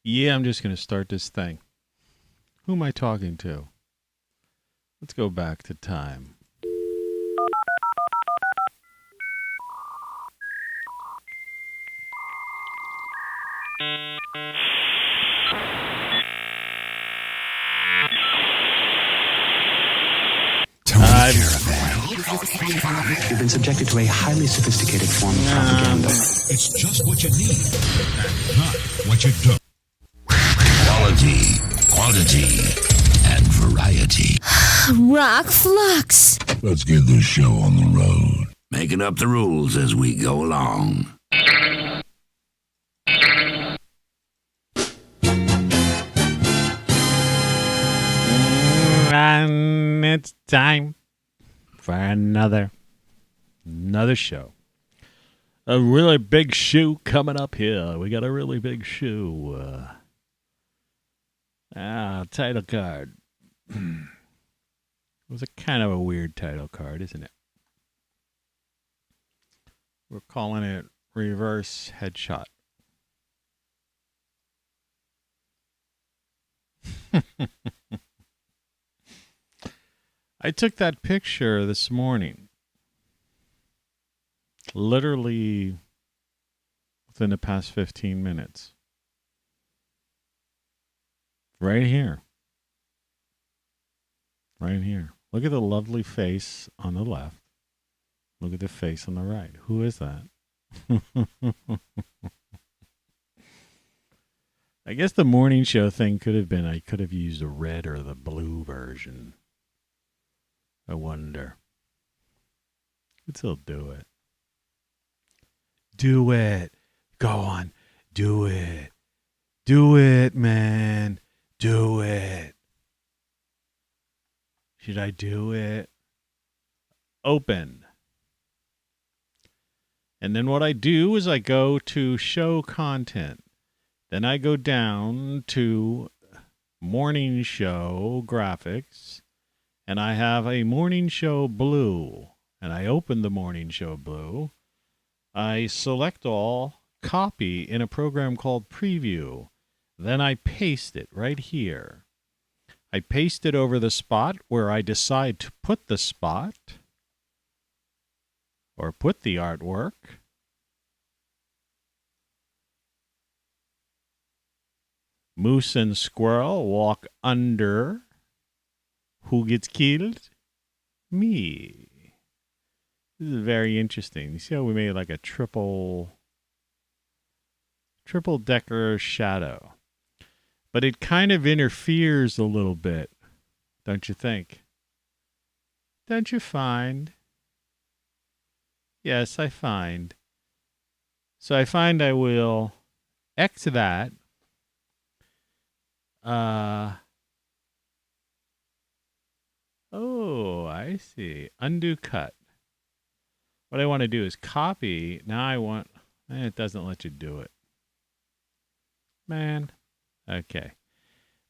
Yeah, I'm just going to start this thing. Who am I talking to? Let's go back to time. You've been subjected to a highly sophisticated form of propaganda. It's just what you need, and not what you don't. Quality, quantity, and variety. ROCKFLUX. Let's get this show on the road. Making up the rules as we go along. And it's time for another show. A really big shoe coming up here. We got a really big shoe. Title card. It was a kind of a weird title card, isn't it? We're calling it Reverse Headshot. I took that picture this morning. Literally within the past 15 minutes. Right here. Right here. Look at the lovely face on the left. Look at the face on the right. Who is that? I guess the morning show thing could have been, I could have used the red or the blue version. I wonder. Could still do it. Do it. Go on. Do it. Do it, man. Do it. Should I do it? Open. And then what I do is I go to show content. Then I go down to morning show graphics. And I have a morning show blue. And I open the morning show blue. I select all, copy in a program called Preview. Then I paste it right here. I paste it over the spot where I decide to put the spot or put the artwork. Moose and squirrel walk under. Who gets killed? Me. This is very interesting. You see how we made like a triple decker shadow. But it kind of interferes a little bit, don't you think? Don't you find? Yes, I find. So I find I will X that. Oh, I see. Undo cut. What I want to do is copy. Now I want... it doesn't let you do it. Man. Okay.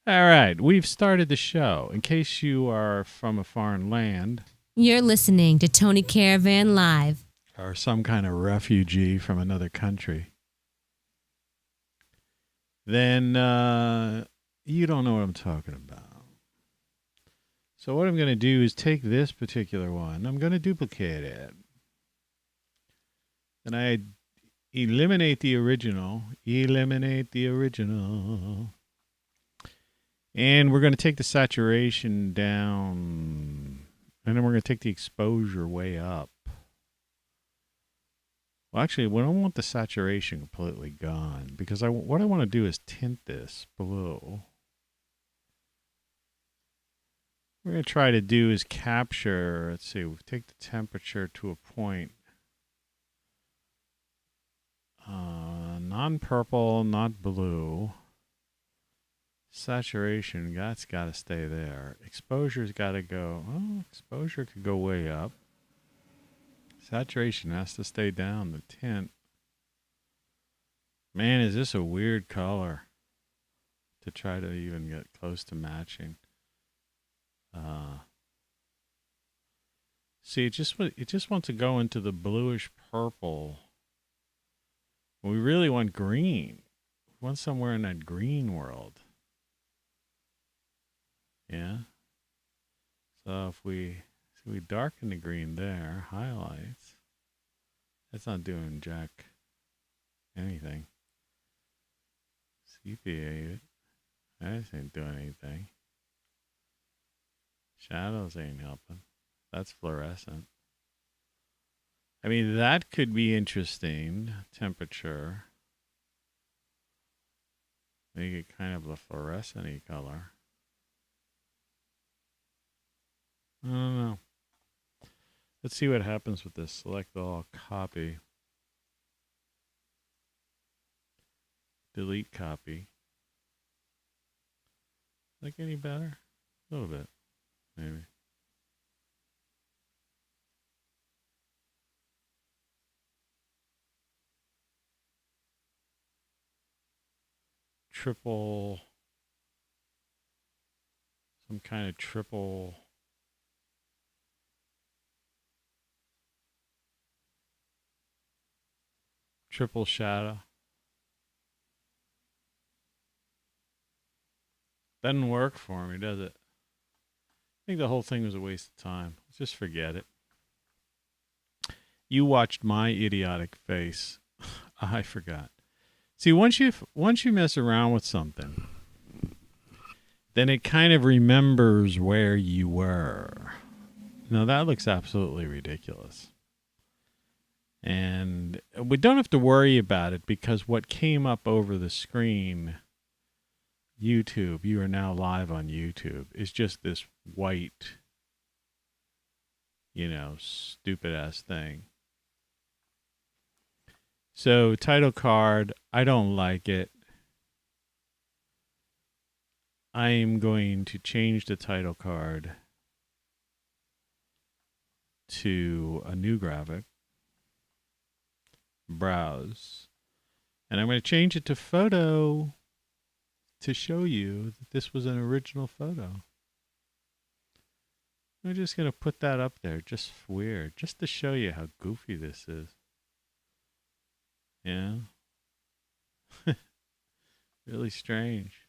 All right. We've started the show. In case you are from a foreign land... You're listening to Tony Caravan Live. Or some kind of refugee from another country. Then you don't know what I'm talking about. So what I'm going to do is take this particular one. I'm going to duplicate it. And I eliminate the original. Eliminate the original. And we're going to take the saturation down. And then we're going to take the exposure way up. Well, actually, we don't want the saturation completely gone. Because what I want to do is tint this blue. What we're going to try to do is capture, let's see, we take the temperature to a point. Non-purple, not blue. Saturation, that's got to stay there. Exposure's got to go, exposure could go way up. Saturation has to stay down, the tint. Man, is this a weird color to try to even get close to matching. See, it just wants to go into the bluish purple. We really want green. went somewhere in that green world. Yeah. So if we darken the green there, highlights, that's not doing jack anything. Sepia, that ain't doing anything. Shadows ain't helping. That's fluorescent. I mean, that could be interesting. Temperature. Make it kind of a fluorescent-y color. I don't know. Let's see what happens with this. Select all, copy. Delete copy. Like any better? A little bit, maybe. Triple, some kind of triple shadow. Doesn't work for me, does it? I think the whole thing was a waste of time. Let's just forget it. You watched my idiotic face. I forgot. See, once you mess around with something, then it kind of remembers where you were. Now that looks absolutely ridiculous. And we don't have to worry about it because what came up over the screen, YouTube, you are now live on YouTube, is just this white, stupid ass thing. So title card, I don't like it. I am going to change the title card to a new graphic. Browse. And I'm going to change it to photo to show you that this was an original photo. I'm just going to put that up there, just weird, just to show you how goofy this is. Yeah. Really strange.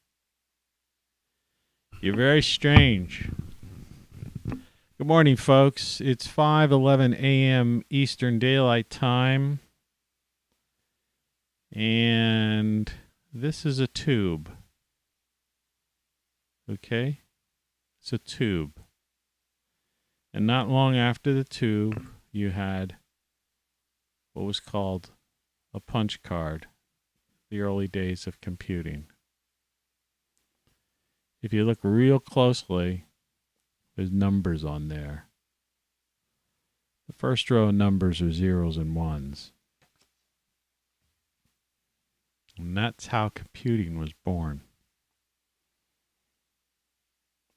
You're very strange. Good morning, folks. It's 5:11 a.m. Eastern Daylight Time. And this is a tube. Okay? It's a tube. And not long after the tube, you had what was called a punch card, the early days of computing. If you look real closely, there's numbers on there. The first row of numbers are zeros and ones. And that's how computing was born.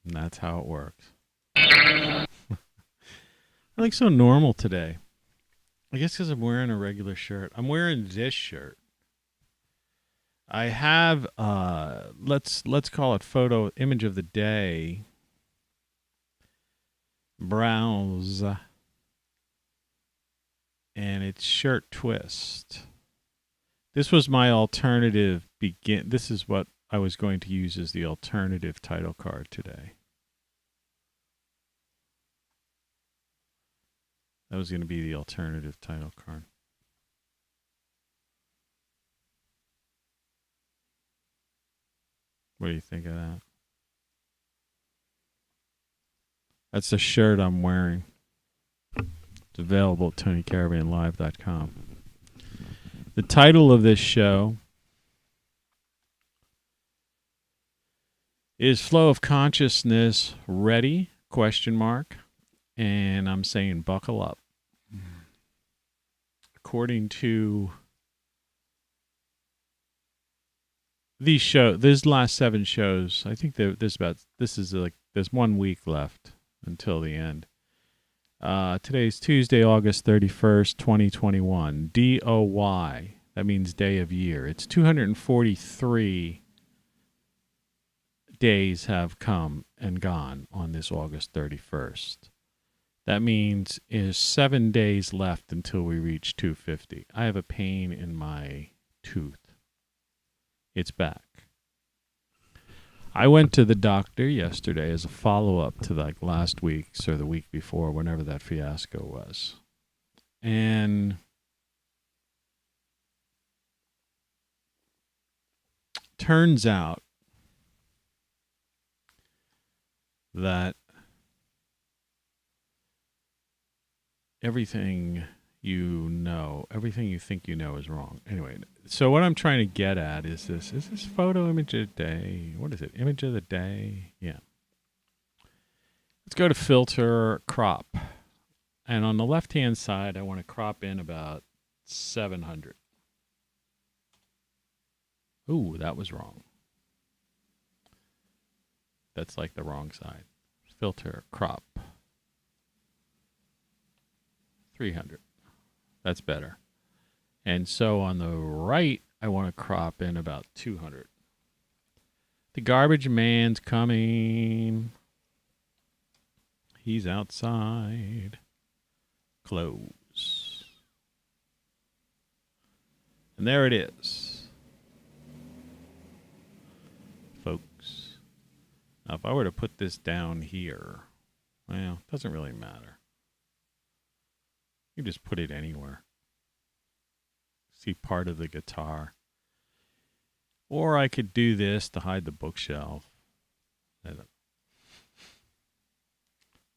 And that's how it works. I look so normal today. I guess because I'm wearing a regular shirt. I'm wearing this shirt. I have, let's call it photo image of the day. Browse. And it's shirt twist. This was my alternative this is what I was going to use as the alternative title card today. That was going to be the alternative title card. What do you think of that? That's the shirt I'm wearing. It's available at TonyCaravanLive.com. The title of this show is Flow of Consciousness Ready? ? And I'm saying buckle up. According to these last 7 shows, I think there's 1 week left until the end. Today's Tuesday, August 31st, 2021. DOY. That means day of year. It's 243 days have come and gone on this August 31st. That means is 7 days left until we reach 250. I have a pain in my tooth. It's back. I went to the doctor yesterday as a follow-up to like last week's or the week before, whenever that fiasco was. And turns out that everything everything you think you know is wrong. Anyway, so what I'm trying to get at is this photo image of the day. What is it? Image of the day? Yeah. Let's go to filter crop. And on the left-hand side, I want to crop in about 700. Ooh, that was wrong. That's like the wrong side. Filter crop. 300. That's better. And so on the right, I want to crop in about 200. The garbage man's coming. He's outside. Close. And there it is. Folks. Now, if I were to put this down here, well, it doesn't really matter. You just put it anywhere. See part of the guitar. Or I could do this to hide the bookshelf. It's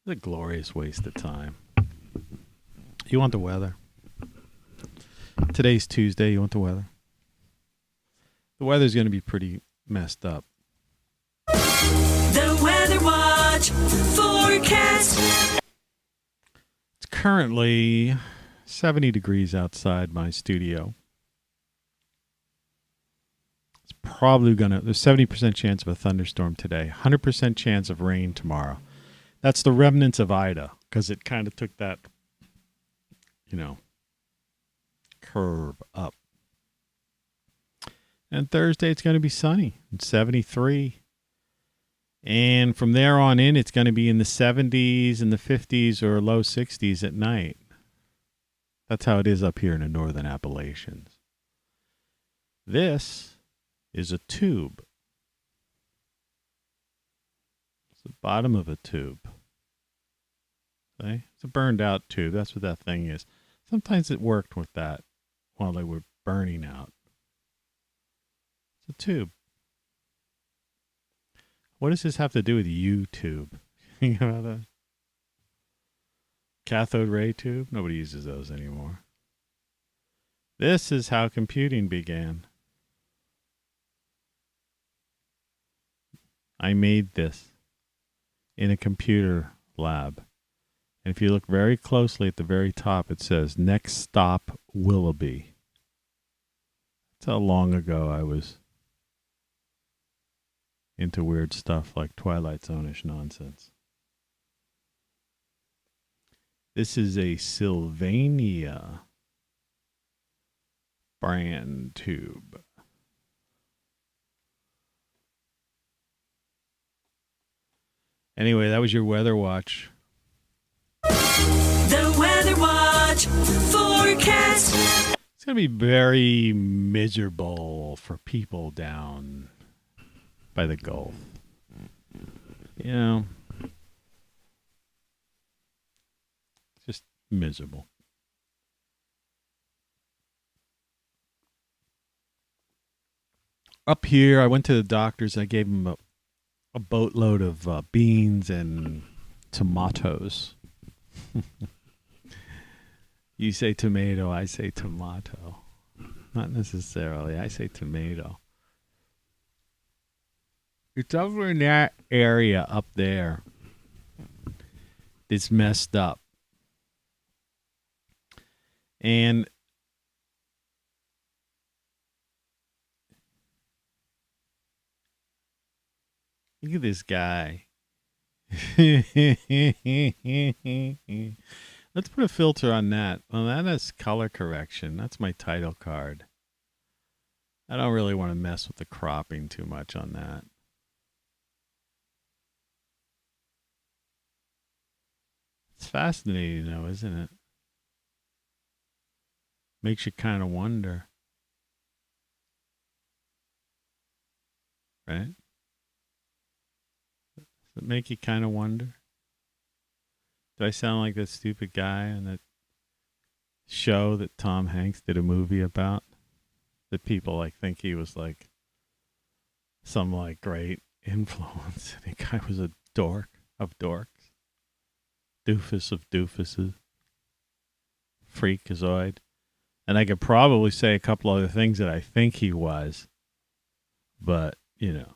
a glorious waste of time. You want the weather? Today's Tuesday. You want the weather? The weather's going to be pretty messed up. The Weather Watch forecast. It's currently 70 degrees outside my studio. It's probably there's 70% chance of a thunderstorm today, 100% chance of rain tomorrow. That's the remnants of Ida, because it kind of took that, curve up. And Thursday, it's going to be sunny. It's 73. And from there on in, it's going to be in the 70s and the 50s or low 60s at night. That's how it is up here in the northern Appalachians. This is a tube. It's the bottom of a tube. See? It's a burned out tube. That's what that thing is. Sometimes it worked with that while they were burning out. It's a tube. What does this have to do with YouTube? Think about that. Cathode ray tube? Nobody uses those anymore. This is how computing began. I made this in a computer lab. And if you look very closely at the very top, it says, "Next stop, Willoughby." That's how long ago I was into weird stuff like Twilight Zone-ish nonsense. This is a Sylvania brand tube. Anyway, that was your weather watch. The Weather Watch forecast. It's going to be very miserable for people down by the Gulf. Just miserable. Up here, I went to the doctor's. I gave him a boatload of beans and tomatoes. You say tomato, I say tomato. Not necessarily. I say tomato. It's over in that area up there. It's messed up. And look at this guy. Let's put a filter on that. Well, that is color correction. That's my title card. I don't really want to mess with the cropping too much on that. It's fascinating though, isn't it? Makes you kind of wonder. right? Does it make you kind of wonder? Do I sound like that stupid guy on that show that Tom Hanks did a movie about? That people like think he was like some like great influence. I think the guy was a dork of dorks. Doofus of doofuses. Freakazoid. And I could probably say a couple other things that I think he was. But, you know,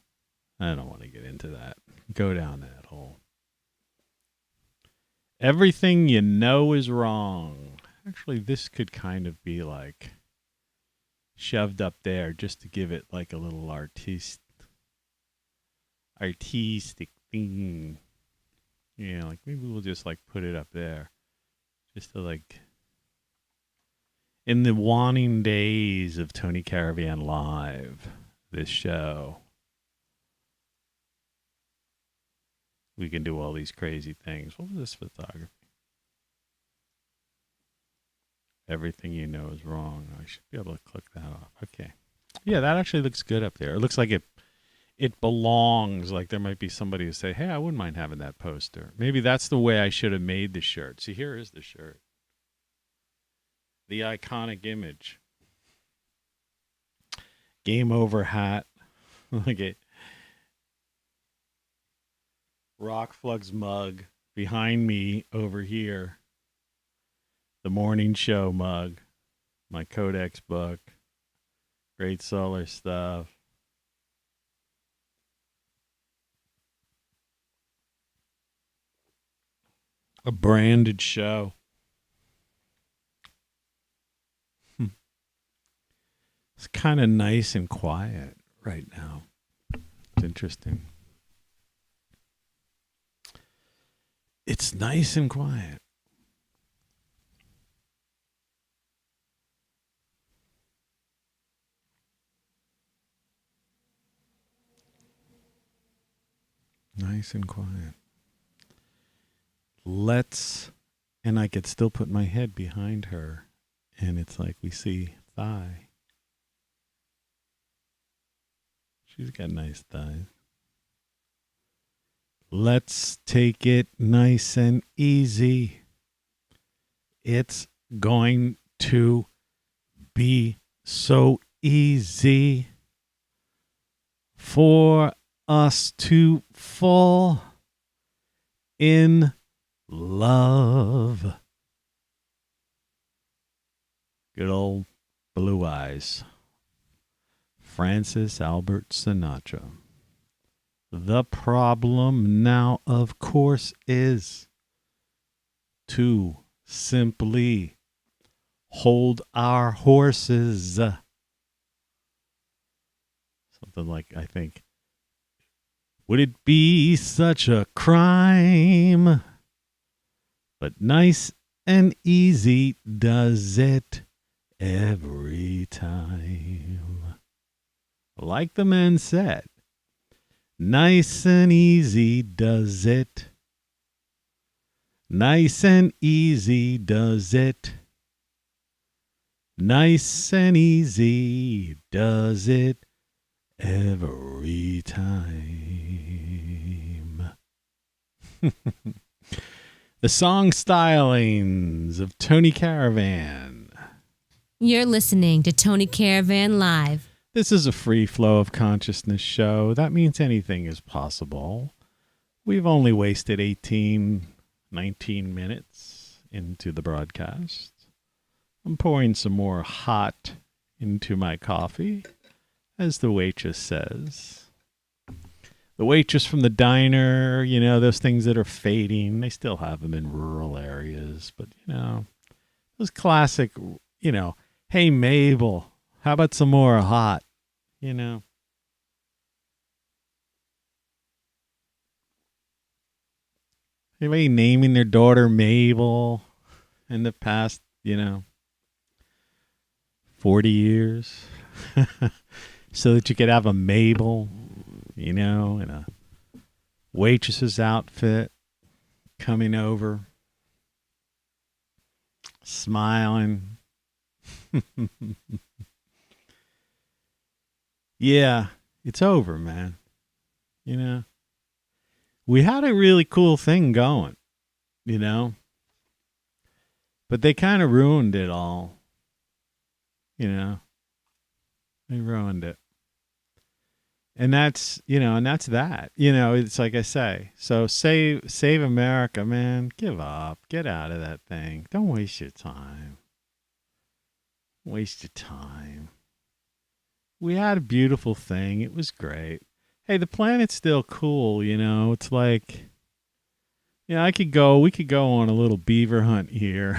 I don't want to get into that. Go down that hole. Everything you know is wrong. Actually, this could kind of be like shoved up there just to give it like a little artistic thing. Yeah, like maybe we'll just like put it up there. Just to like, in the waning days of Tony Caravan Live, this show, we can do all these crazy things. What was this photography? Everything you know is wrong. I should be able to click that off. Okay. Yeah, that actually looks good up there. It looks like it belongs. Like there might be somebody who say, hey, I wouldn't mind having that poster. Maybe that's the way I should have made the shirt. See, here is the shirt. The iconic image. Game over hat. Look at ROCKFLUX mug behind me over here. The morning show mug. My Codex book. Great solar stuff. A branded show. It's kind of nice and quiet right now. It's interesting. It's nice and quiet. Nice and quiet. And I could still put my head behind her, and it's like we see thigh. She's got nice thighs. Let's take it nice and easy. It's going to be so easy for us to fall in love. Good old Blue Eyes. Francis Albert Sinatra. The problem now, of course, is to simply hold our horses. Something like, I think, would it be such a crime? But nice and easy does it every time. Like the man said, nice and easy does it. Nice and easy does it. Nice and easy does it every time. The song stylings of Tony Caravan. You're listening to Tony Caravan Live. This is a free flow of consciousness show. That means anything is possible. We've only wasted 19 minutes into the broadcast. I'm pouring some more hot into my coffee, as the waitress says. The waitress from the diner, you know, those things that are fading, they still have them in rural areas. But, you know, those classic, you know, hey, Mabel, how about some more hot? You know. Anybody naming their daughter Mabel in the past, 40 years? So that you could have a Mabel, in a waitress's outfit, coming over, smiling. Yeah, it's over, man. You know, we had a really cool thing going, you know, but they kind of ruined it all. You know, they ruined it. And that's, you know, and that's that. You know, it's like I say. So save America, man. Give up. Get out of that thing. Don't waste your time. Waste your time. We had a beautiful thing. It was great. Hey, the planet's still cool, you know. It's like, yeah, we could go on a little beaver hunt here.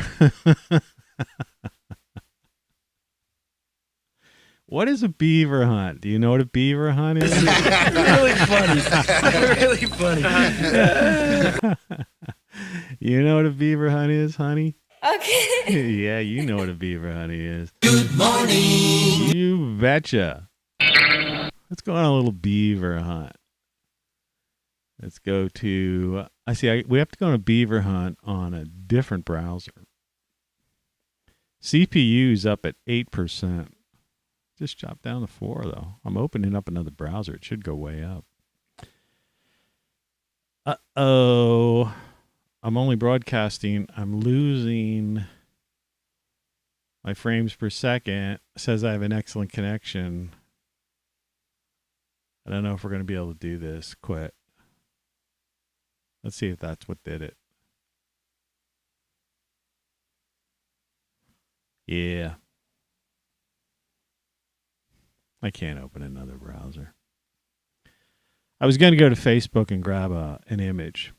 What is a beaver hunt? Do you know what a beaver hunt is? Really funny. Really funny. You know what a beaver hunt is, honey? Okay. Yeah, you know what a beaver hunt is. Good morning. You betcha. Let's go on a little beaver hunt. Let's go to, we have to go on a beaver hunt on a different browser. CPU's up at 8%. Just dropped down to 4, though. I'm opening up another browser. It should go way up. Uh-oh. I'm only broadcasting. I'm losing my frames per second. It says I have an excellent connection. I don't know if we're going to be able to do this. Quit. Let's see if that's what did it. Yeah. I can't open another browser. I was going to go to Facebook and grab an image.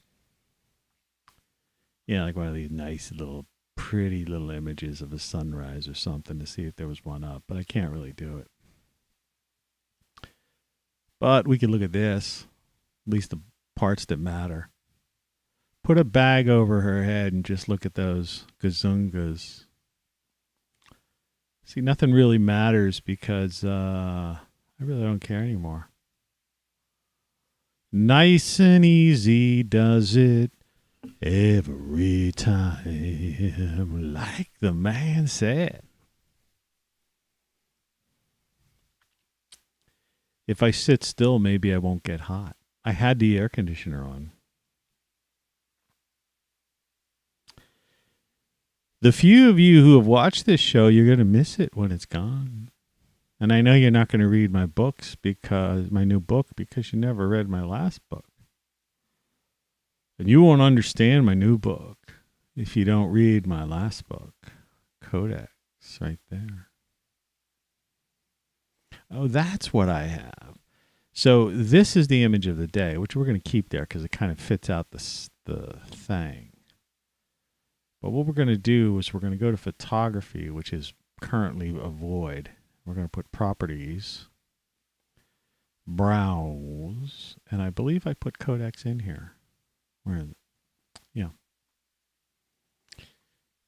Yeah, like one of these nice little, pretty little images of a sunrise or something to see if there was one up, but I can't really do it. But we could look at this, at least the parts that matter. Put a bag over her head and just look at those gazungas. See, nothing really matters because I really don't care anymore. Nice and easy does it every time, like the man said. If I sit still, maybe I won't get hot. I had the air conditioner on. The few of you who have watched this show, you're going to miss it when it's gone. And I know you're not going to read my books my new book, because you never read my last book. And you won't understand my new book if you don't read my last book, Codex, right there. Oh, that's what I have. So this is the image of the day, which we're going to keep there because it kind of fits out the thing. But what we're going to do is we're going to go to photography, which is currently a void. We're going to put properties, browse, and I believe I put Codex in here. Where is it? Yeah.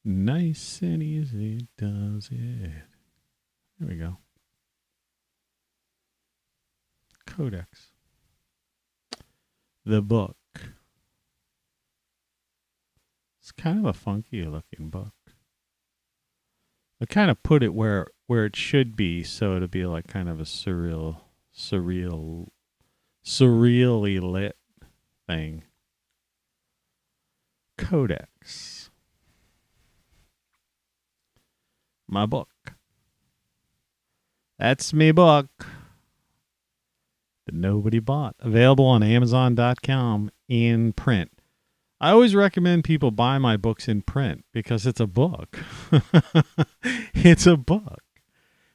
Nice and easy does it. There we go. Codex. The book. It's kind of a funky looking book. I kind of put it where it should be, so it'll be like kind of a surreally lit thing. Codex. My book. That's me book that nobody bought. Available on Amazon.com in print. I always recommend people buy my books in print because it's a book. It's a book.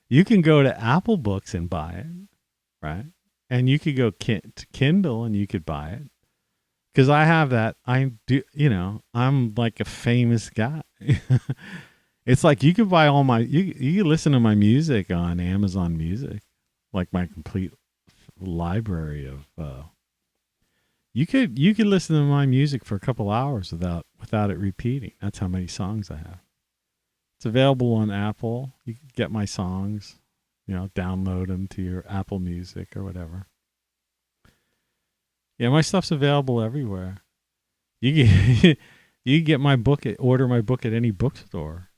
You can go to Apple Books and buy it, right? And you could go to Kindle and you could buy it. Because I have that. I do, I'm like a famous guy. It's like you could buy all my, you could listen to my music on Amazon Music, like my complete library of, you could listen to my music for a couple hours without it repeating. That's how many songs I have. It's available on Apple. You can get my songs, download them to your Apple Music or whatever. Yeah, my stuff's available everywhere. You can get my book order my book at any bookstore.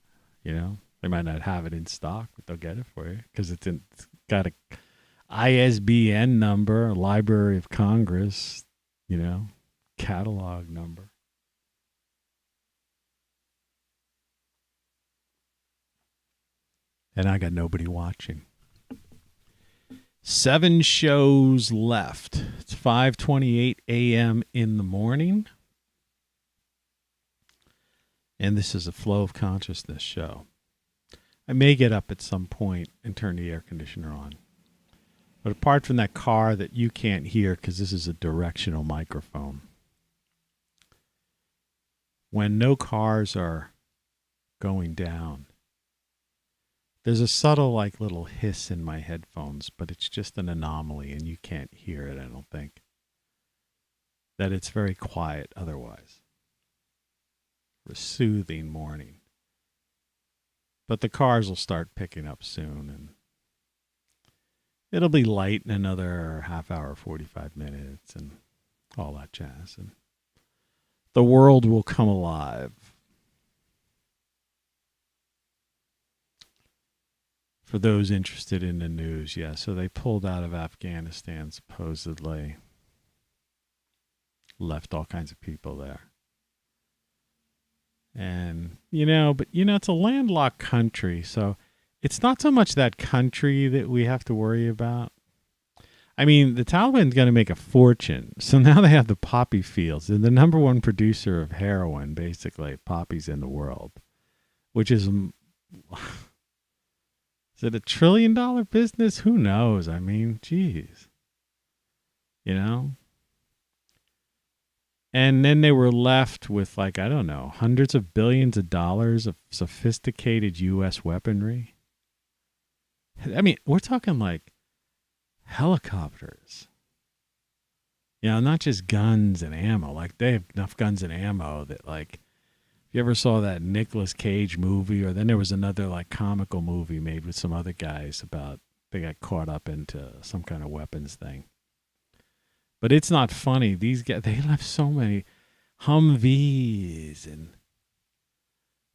They might not have it in stock, but they'll get it for you because ISBN number, Library of Congress, catalog number. And I got nobody watching. 7 shows left. It's 5:28 a.m. in the morning. And this is a Flow of Consciousness show. I may get up at some point and turn the air conditioner on. But apart from that car that you can't hear because this is a directional microphone, when no cars are going down, there's a subtle little hiss in my headphones, but it's just an anomaly and you can't hear it, I don't think. That it's very quiet otherwise. For a soothing morning. But the cars will start picking up soon and it'll be light in another half hour, 45 minutes and all that jazz. And the world will come alive. For those interested in the news, yeah. So they pulled out of Afghanistan, supposedly. Left all kinds of people there. And, it's a landlocked country. So it's not so much that country that we have to worry about. I mean, the Taliban's going to make a fortune. So now they have the poppy fields. They're the number one producer of heroin, basically, poppies in the world. Which is... Is it $1 trillion business? Who knows? I mean, geez. And then they were left with, hundreds of billions of dollars of sophisticated U.S. weaponry. I mean, we're talking helicopters. Not just guns and ammo. They have enough guns and ammo that, you ever saw that Nicolas Cage movie, or then there was another comical movie made with some other guys about they got caught up into some kind of weapons thing. But it's not funny. These guys, they left so many Humvees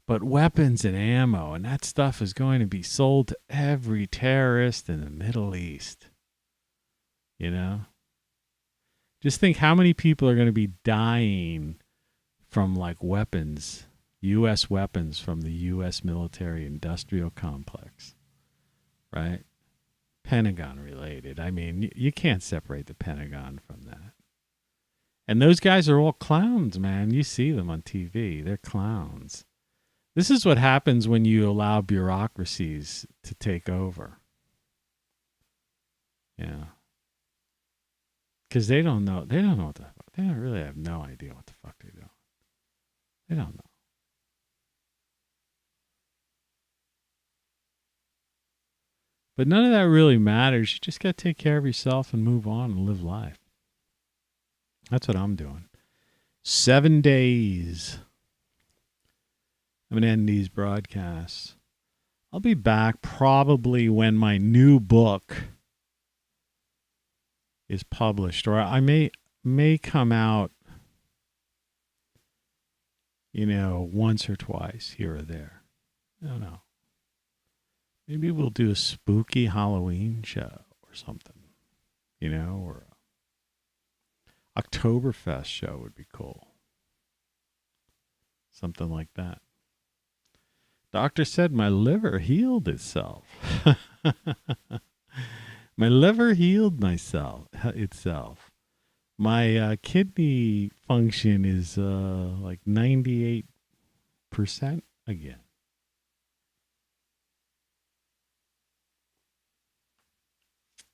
but weapons and ammo, and that stuff is going to be sold to every terrorist in the Middle East. Just think how many people are going to be dying from weapons. U.S. weapons from the U.S. military industrial complex, right? Pentagon related. I mean, you can't separate the Pentagon from that. And those guys are all clowns, man. You see them on TV. They're clowns. This is what happens when you allow bureaucracies to take over. Yeah. Because they don't know. They don't know what the fuck. They really have no idea what the fuck they're doing. They don't know. But none of that really matters. You just got to take care of yourself and move on and live life. That's what I'm doing. 7 days. I'm going to end these broadcasts. I'll be back probably when my new book is published. Or I may come out, once or twice here or there. I don't know. Maybe we'll do a spooky Halloween show or something, or a Oktoberfest show would be cool. Something like that. Doctor said my liver healed itself. My liver healed itself. My kidney function is 98% again.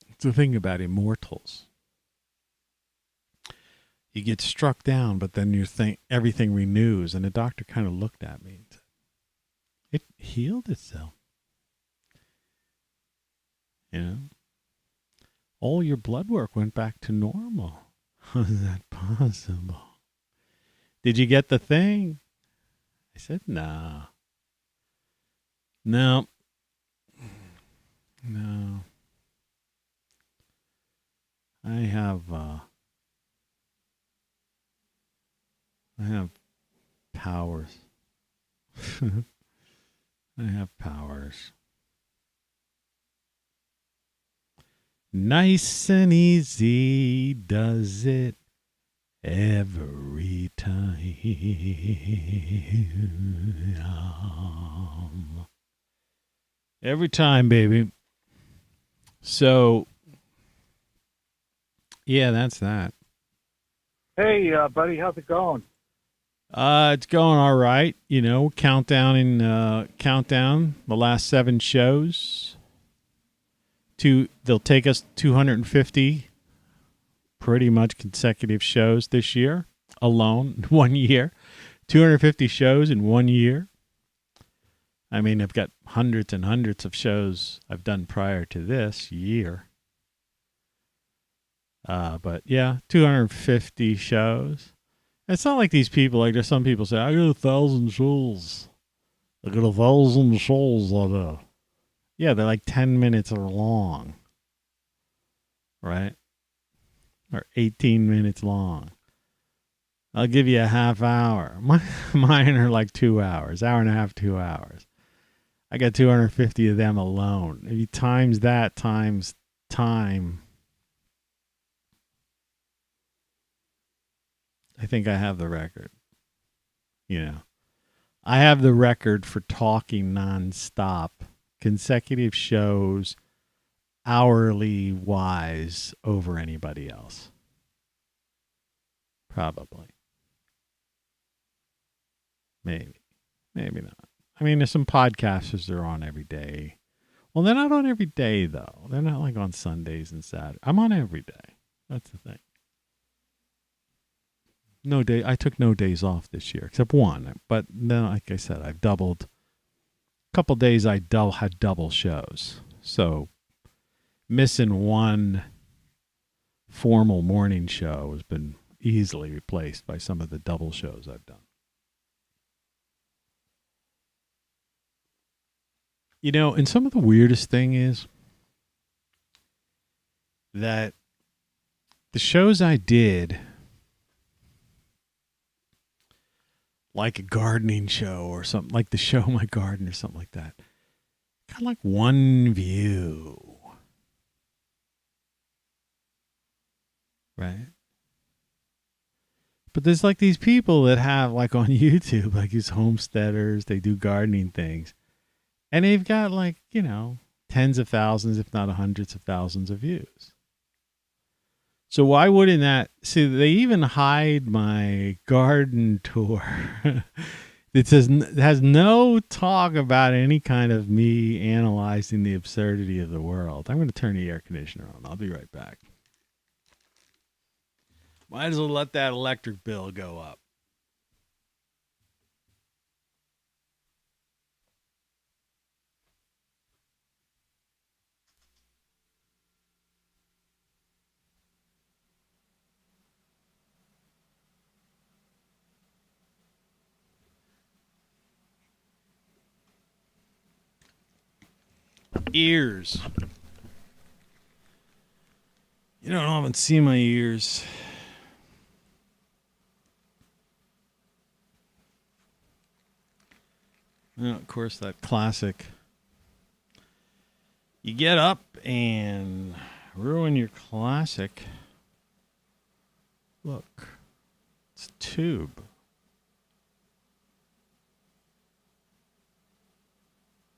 It's the thing about immortals. You get struck down, but then everything renews. And the doctor kind of looked at me and said, it healed itself. All your blood work went back to normal. How is that possible? Did you get the thing? I said, no. No. I have powers. I have powers. Nice and easy does it every time. Every time, baby. So, yeah, that's that. Hey, buddy, how's it going? It's going all right. You know, countdown the last 7 shows. They'll take us 250 pretty much consecutive shows this year alone, 1 year. 250 shows in 1 year. I mean, I've got hundreds and hundreds of shows I've done prior to this year. But yeah, 250 shows. It's not like these people, like there's some people say, I got 1,000 shows. I got 1,000 shows on there. Yeah, they're like 10 minutes or long. Right? Or 18 minutes long. I'll give you a half hour. Mine are like 2 hours, hour and a half, 2 hours. I got 250 of them alone. If you times that times time, I think I have the record. You know, I have the record for talking nonstop, consecutive shows, hourly wise over anybody else. Probably. Maybe. Maybe not. I mean, there's some podcasters that are on every day. Well, they're not on every day, though. They're not like on Sundays and Saturdays. I'm on every day. That's the thing. No day. I took no days off this year, except one. But then, like I said, I've doubled. A couple days I had double shows. So missing one formal morning show has been easily replaced by some of the double shows I've done. You know, and some of the weirdest thing is that the shows I did, like a gardening show or something, like the Show My Garden or something like that, got like one view. Right? But there's like these people that have like on YouTube, like these homesteaders, they do gardening things. And they've got like, you know, tens of thousands, if not hundreds of thousands of views. So why wouldn't that? See, they even hide my garden tour. It has no talk about any kind of me analyzing the absurdity of the world. I'm going to turn the air conditioner on. I'll be right back. Might as well let that electric bill go up. Ears. You don't often see my ears. And of course, that classic. You get up and ruin your classic. Look, it's a tube.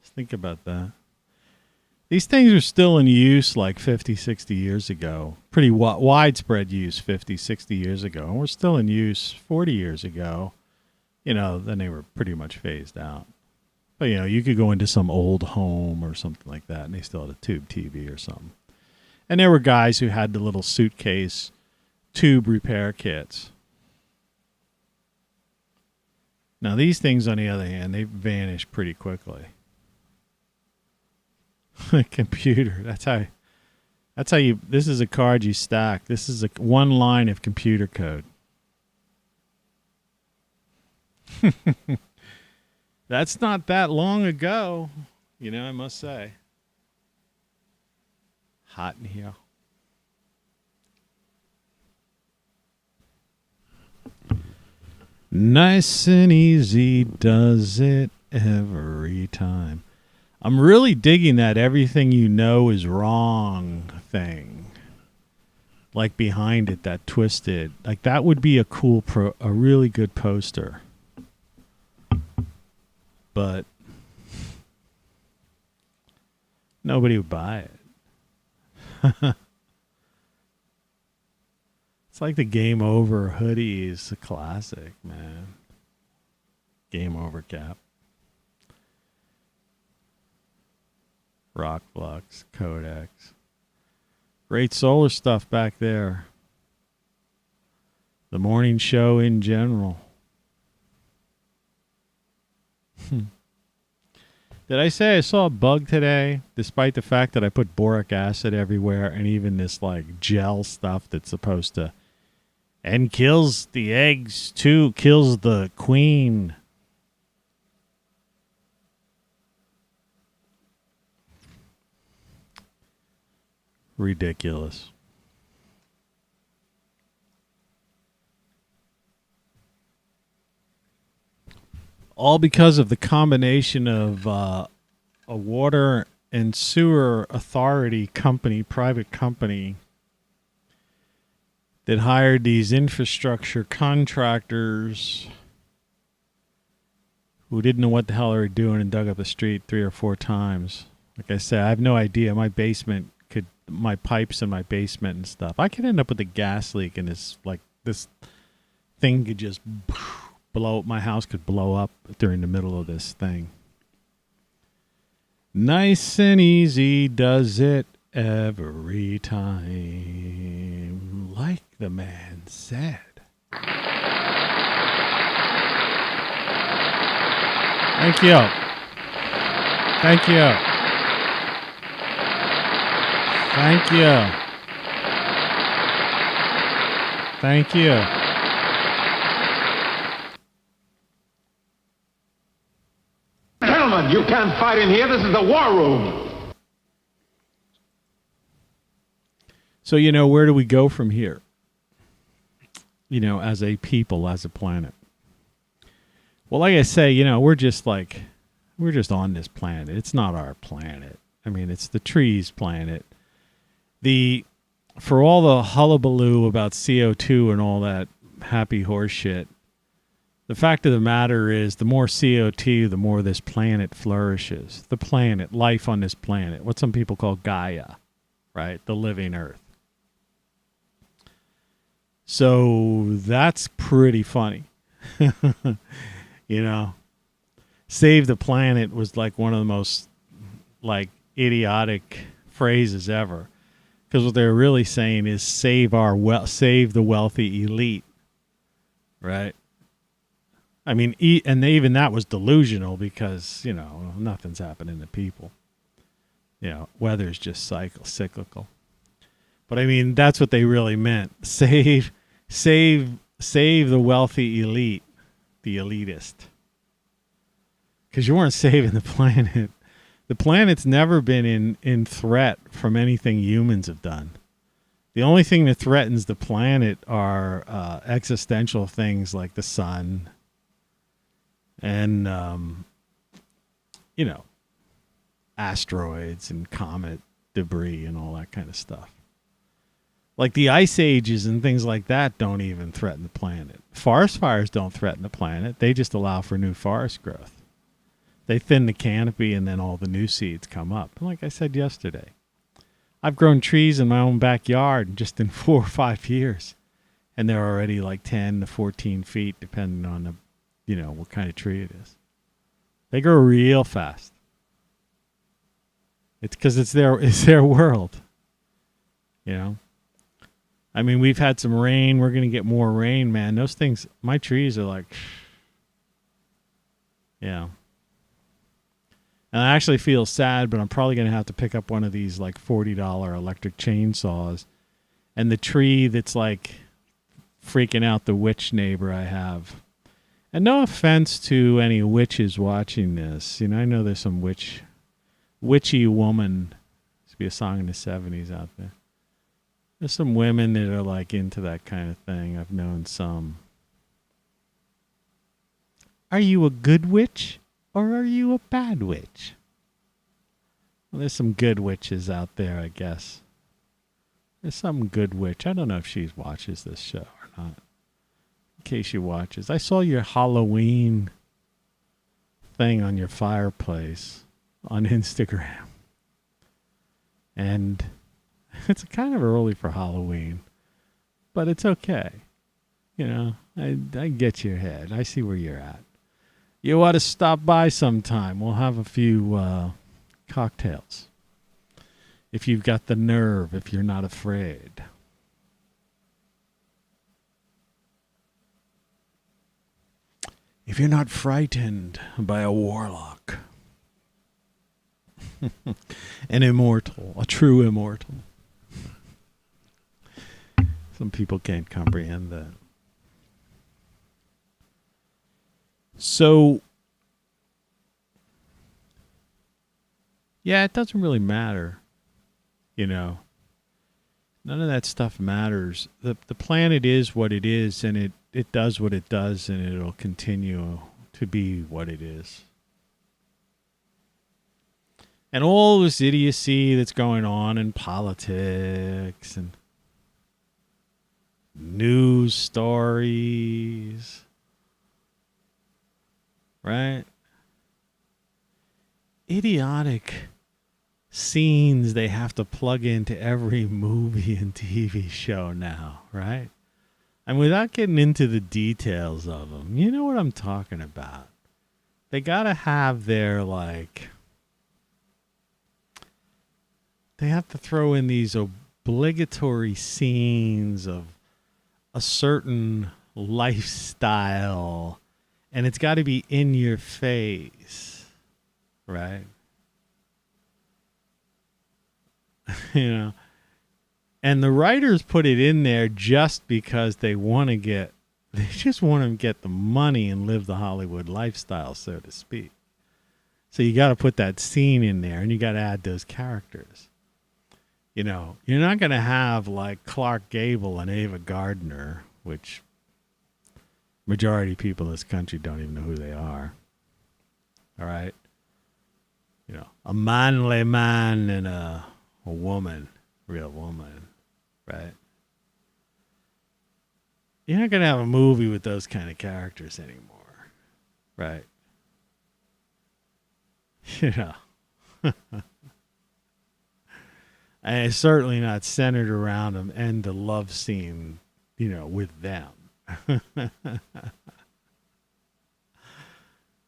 Let's think about that. These things are still in use like 50, 60 years ago. Pretty widespread use 50, 60 years ago. And we're still in use 40 years ago. You know, then they were pretty much phased out. But, you know, you could go into some old home or something like that, and they still had a tube TV or something. And there were guys who had the little suitcase tube repair kits. Now, these things, on the other hand, they vanish pretty quickly. Computer. That's how you, this is a card you stack. This is one line of computer code. That's not that long ago, you know, I must say. Hot in here. Nice and easy does it every time. I'm really digging that everything you know is wrong thing. Like behind it, that twisted. Like that would be a cool, a really good poster. But nobody would buy it. It's like the Game Over hoodie is a classic, man. Game Over cap. ROCKFLUX, Codex. Great solar stuff back there. The morning show in general. Did I say I saw a bug today, despite the fact that I put boric acid everywhere and even this like gel stuff that's supposed to and kills the eggs too, kills the queen. Ridiculous. All because of the combination of a water and sewer authority company, private company, that hired these infrastructure contractors who didn't know what the hell they were doing and dug up the street 3 or 4 times. Like I said, I have no idea. My basement could, my pipes in my basement and stuff, I could end up with a gas leak and this thing could just blow, my house could blow up during the middle of this thing. Nice and easy does it every time, like the man said. Thank you. Thank you. Thank you. Thank you. Gentlemen, you can't fight in here. This is the war room. So, where do we go from here? As a people, as a planet. Well, like I say, we're just on this planet. It's not our planet. I mean, it's the trees' planet. For all the hullabaloo about CO2 and all that happy horse shit, the fact of the matter is the more CO2, the more this planet flourishes. The planet, life on this planet, what some people call Gaia, right? The living earth. So that's pretty funny. Save the planet was like one of the most idiotic phrases ever. Because what they're really saying is save the wealthy elite. Right? I mean, and even that was delusional because, nothing's happening to people. Weather's just cyclical. But I mean, that's what they really meant. Save the wealthy elite, the elitist. Because you weren't saving the planet. The planet's never been in threat from anything humans have done. The only thing that threatens the planet are existential things like the sun and, asteroids and comet debris and all that kind of stuff. Like the ice ages and things like that don't even threaten the planet. Forest fires don't threaten the planet. They just allow for new forest growth. They thin the canopy and then all the new seeds come up. And like I said yesterday, I've grown trees in my own backyard just in 4 or 5 years. And they're already like 10 to 14 feet depending on what kind of tree it is. They grow real fast. It's because it's their world. I mean, we've had some rain. We're going to get more rain, man. Those things, my trees are like, yeah. And I actually feel sad, but I'm probably going to have to pick up one of these like $40 electric chainsaws. And the tree that's like freaking out the witch neighbor I have. And no offense to any witches watching this. I know there's some witchy woman. Used to be a song in the 70s out there. There's some women that are like into that kind of thing. I've known some. Are you a good witch or are you a bad witch? Well, there's some good witches out there, I guess. There's some good witch. I don't know if she watches this show or not. In case she watches. I saw your Halloween thing on your fireplace on Instagram. And it's kind of early for Halloween. But it's okay. You know, I get your head. I see where you're at. You ought to stop by sometime. We'll have a few cocktails. If you've got the nerve, if you're not afraid. If you're not frightened by a warlock. An immortal, a true immortal. Some people can't comprehend that. So, yeah, it doesn't really matter. You know, none of that stuff matters. The planet is what it is, and it does what it does, and it'll continue to be what it is. And all this idiocy that's going on in politics and news stories, right? Idiotic scenes they have to plug into every movie and TV show now, right? And without getting into the details of them, you know what I'm talking about. They gotta have their, like, they have to throw in these obligatory scenes of a certain lifestyle, and it's got to be in your face, right? You know, and the writers put it in there just because they just want to get the money and live the Hollywood lifestyle, so to speak. So you got to put that scene in there, and you got to add those characters. You know, you're not going to have like Clark Gable and Ava Gardner, which majority of people in this country don't even know who they are. All right. You know, a manly man and a woman, real woman, right? You're not going to have a movie with those kind of characters anymore, right? You know. And it's certainly not centered around them and the love scene, you know, with them.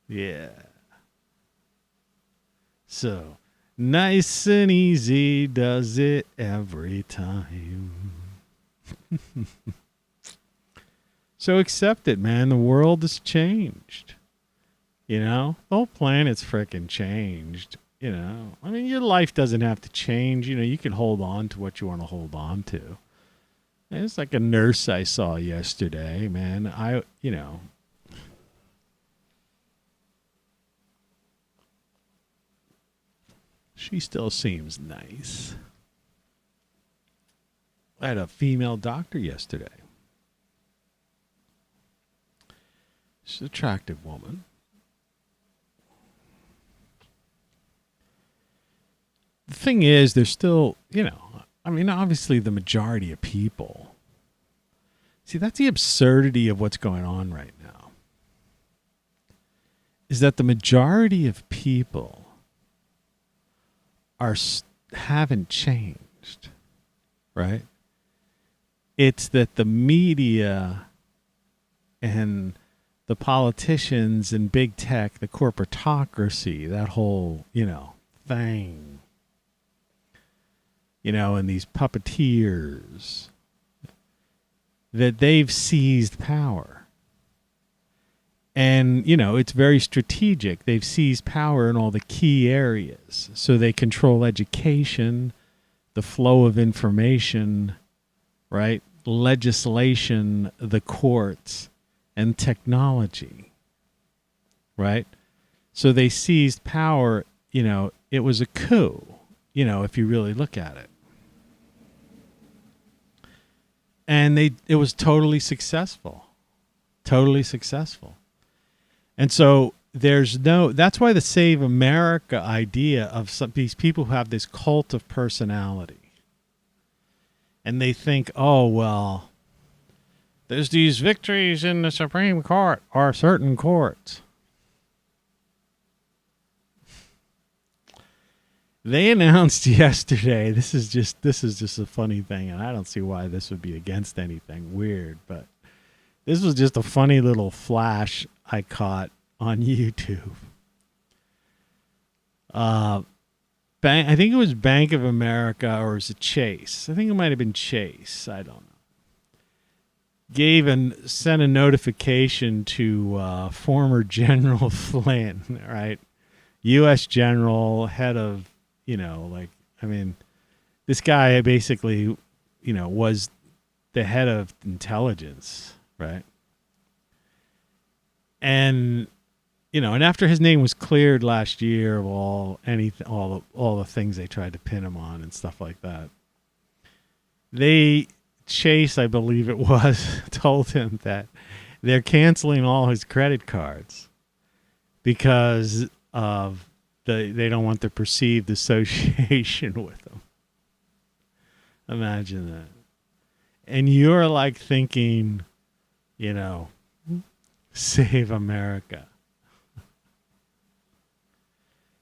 Yeah. So, nice and easy does it every time. So accept it, man. The world has changed. You know, the whole planet's freaking changed. You know, I mean, your life doesn't have to change. You know, you can hold on to what you want to hold on to. And it's like a nurse I saw yesterday, man. You know, she still seems nice. I had a female doctor yesterday. She's an attractive woman. The thing is, there's still, you know, I mean, obviously the majority of people. See, that's the absurdity of what's going on right now. Is that the majority of people haven't changed, right? It's that the media and the politicians and big tech, the corporatocracy, that whole, you know, thing, you know, and these puppeteers, that they've seized power. And, you know, it's very strategic. They've seized power in all the key areas. So they control education, the flow of information, right? Legislation, the courts, and technology, right? So they seized power. You know, it was a coup, you know, if you really look at it. And it was totally successful. Totally successful. And so that's why the Save America idea of these people who have this cult of personality. And they think, oh, well, there's these victories in the Supreme Court or certain courts. They announced yesterday, this is just a funny thing, and I don't see why this would be against anything weird, but this was just a funny little flash I caught on YouTube. I think it was Bank of America, or was it Chase? I think it might have been Chase. I don't know. Sent a notification to former General Flynn, right? U.S. General, head of, this guy basically, was the head of intelligence, right? And, and after his name was cleared last year of all the things they tried to pin him on and stuff like that, Chase, I believe it was, told him that they're canceling all his credit cards because of they don't want the perceived association with him. Imagine that. And you're like thinking, Save America.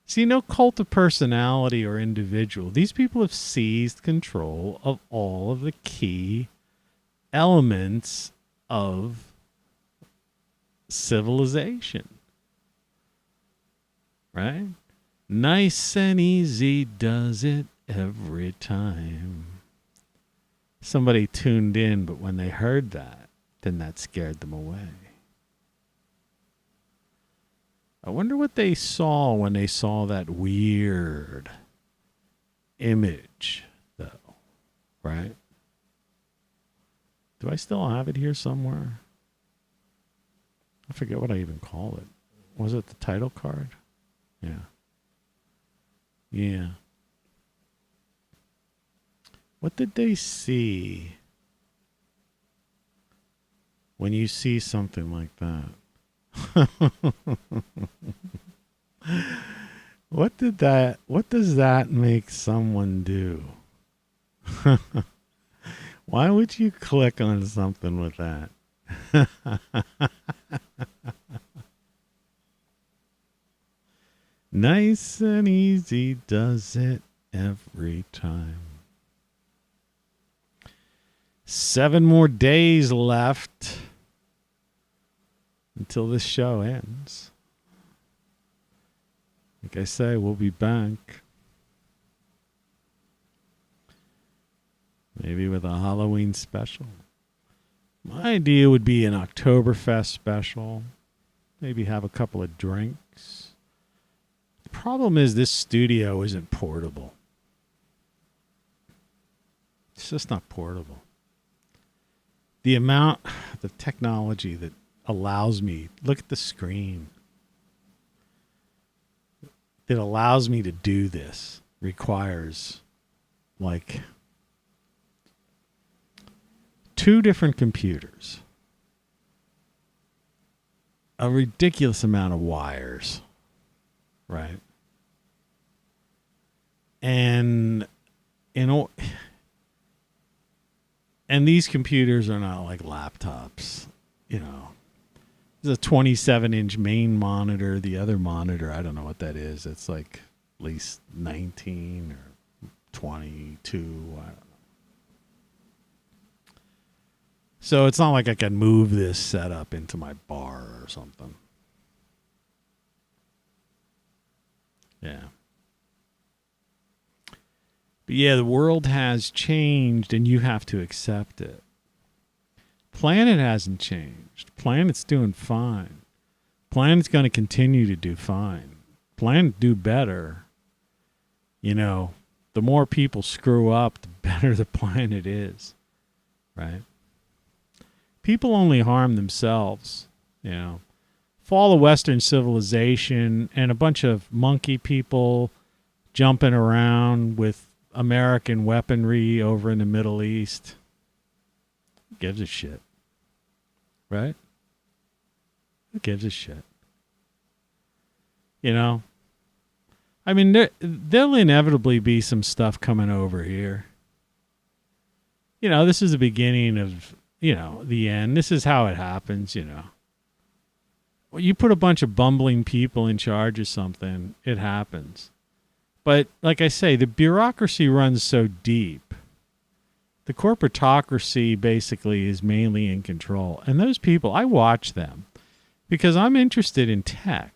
See, no cult of personality or individual. These people have seized control of all of the key elements of civilization. Right? Nice and easy does it every time. Somebody tuned in, but when they heard that, then that scared them away. I wonder what they saw when they saw that weird image, though, right? Do I still have it here somewhere? I forget what I even call it. Was it the title card? Yeah. Yeah. What did they see when you see something like that? What does that make someone do? Why would you click on something with that? Nice and easy does it every time. 7 more days left until this show ends. Like I say, we'll be back. Maybe with a Halloween special. My idea would be an Oktoberfest special. Maybe have a couple of drinks. The problem is this studio isn't portable. It's just not portable. The amount, the technology that allows me, look at the screen, that allows me to do this requires like 2 different computers, a ridiculous amount of wires, right? And these computers are not like laptops, There's a 27-inch main monitor. The other monitor, I don't know what that is. It's like at least 19 or 22. I don't know. So it's not like I can move this setup into my bar or something. Yeah. But yeah, the world has changed and you have to accept it. Planet hasn't changed. Planet's doing fine. Planet's going to continue to do fine. Planet do better. The more people screw up, the better the planet is. Right? People only harm themselves. Fall of Western civilization and a bunch of monkey people jumping around with American weaponry over in the Middle East. Who gives a shit? Right? Who gives a shit? You know? I mean, there'll inevitably be some stuff coming over here. You know, this is the beginning of, you know, the end. This is how it happens, you know. Well, you put a bunch of bumbling people in charge of something, it happens. But like I say, the bureaucracy runs so deep. The corporatocracy basically is mainly in control. And those people, I watch them because I'm interested in tech.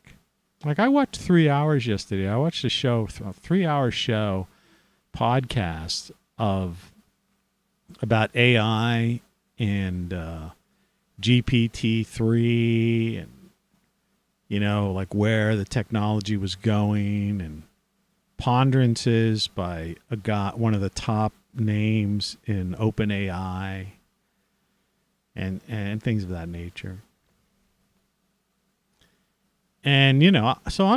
Like I watched 3 hours yesterday. I watched a 3-hour show podcast about AI and GPT-3 and, you know, like where the technology was going, and ponderances by a guy, one of the top names in OpenAI, and things of that nature. And, you know, so I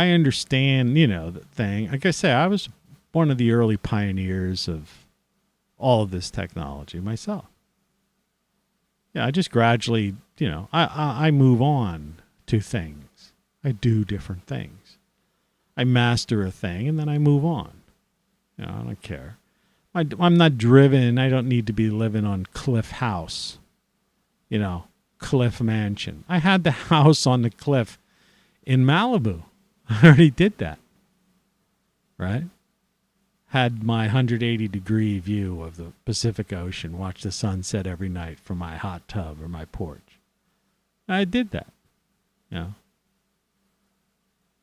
understand, you know, the thing. Like I say, I was one of the early pioneers of all of this technology myself. Yeah, I just gradually, you know, I move on to things. I do different things. I master a thing and then I move on. You know, I don't care. I'm not driven. I don't need to be living on Cliff House, you know. Cliff Mansion. I had the house on the cliff in Malibu. I already did that. Right? Had my 180-degree view of the Pacific Ocean, watch the sunset every night from my hot tub or my porch. I did that. You know.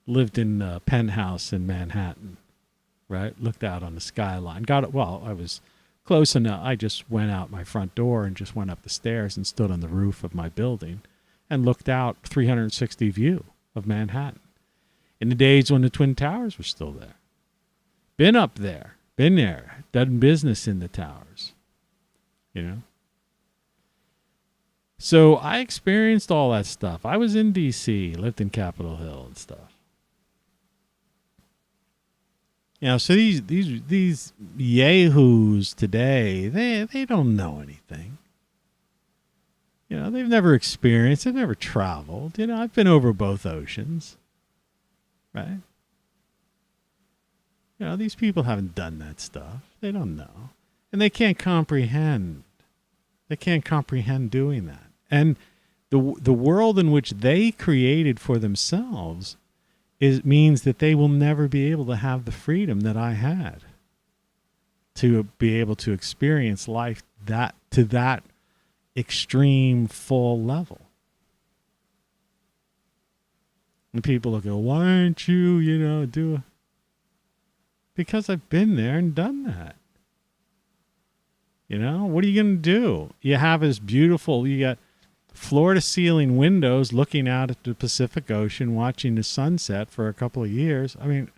Lived in a penthouse in Manhattan. Right? Looked out on the skyline. I was close enough. I just went out my front door and just went up the stairs and stood on the roof of my building and looked out 360 view of Manhattan. In the days when the Twin Towers were still there. Been up there. Been there. Done business in the towers. You know? So I experienced all that stuff. I was in D.C., lived in Capitol Hill and stuff. You know, so these yahoos today, they don't know anything. You know, they've never experienced, they've never traveled. You know, I've been over both oceans, right? You know, these people haven't done that stuff. They don't know. And they can't comprehend. They can't comprehend doing that. And the world in which they created for themselves means that they will never be able to have the freedom that I had to be able to experience life to that extreme full level. And people will go, why aren't you, you know, do? Because I've been there and done that. You know, what are you going to do? You have this beautiful, you got floor-to-ceiling windows looking out at the Pacific Ocean, watching the sunset for a couple of years. I mean,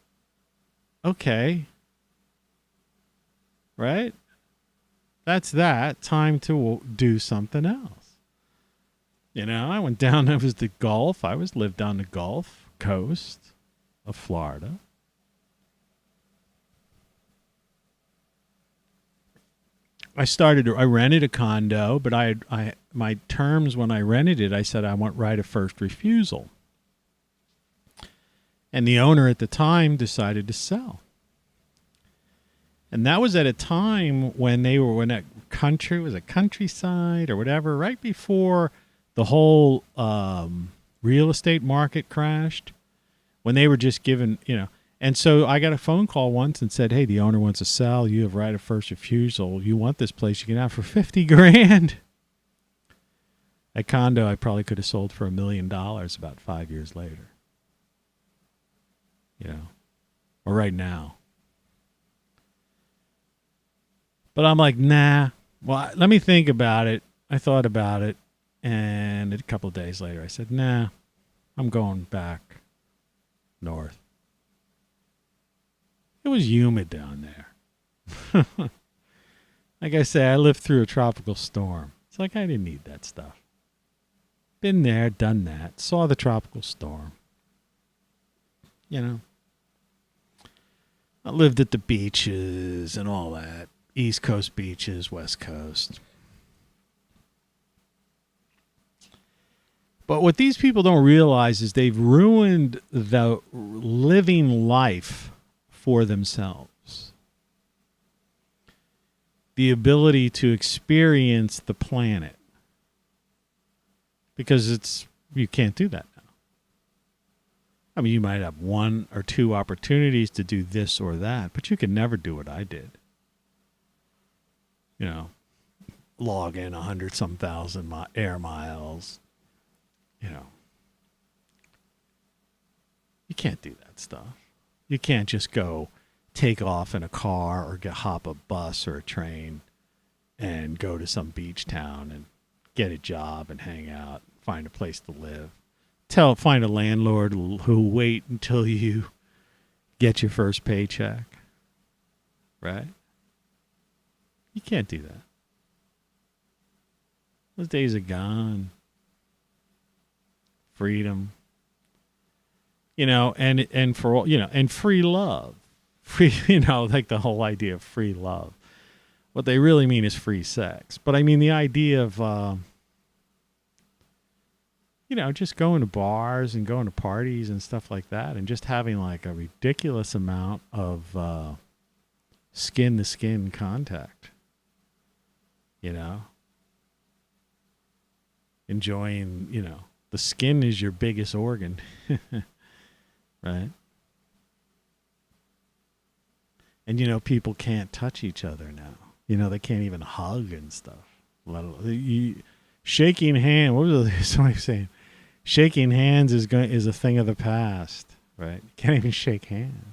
okay. Right? That's that. Time to do something else. You know, I went down, it was the Gulf. I lived on the Gulf Coast of Florida. I rented a condo, but my terms when I rented it, I said I want right of first refusal. And the owner at the time decided to sell. And that was at a time when when that country was a countryside or whatever, right before the whole real estate market crashed, when they were just given, you know. And so I got a phone call once and said, hey, the owner wants to sell. You have right of first refusal. You want this place, you can have for $50,000. That condo I probably could have sold for $1 million about 5 years later. You know, or right now. But I'm like, nah. Well, let me think about it. I thought about it. And a couple of days later, I said, nah, I'm going back north. It was humid down there. Like I say, I lived through a tropical storm. It's like I didn't need that stuff. Been there, done that. Saw the tropical storm. You know. I lived at the beaches and all that. East Coast beaches, West Coast. But what these people don't realize is they've ruined the living life for themselves. The ability to experience the planet. Because you can't do that now. I mean, you might have 1 or 2 opportunities to do this or that, but you can never do what I did. You know, log in 100-some thousand air miles. You know, you can't do that stuff. You can't just go take off in a car or hop a bus or a train and go to some beach town and get a job and hang out, find a place to live. Find a landlord who'll wait until you get your first paycheck. Right? You can't do that. Those days are gone. Freedom, and for all, and free love, like the whole idea of free love. What they really mean is free sex. But I mean the idea of, just going to bars and going to parties and stuff like that, and just having like a ridiculous amount of skin to skin contact. Enjoying, the skin is your biggest organ, right? And, people can't touch each other now. They can't even hug and stuff. Shaking hand, what was somebody saying? Shaking hands is a thing of the past, right? You can't even shake hands.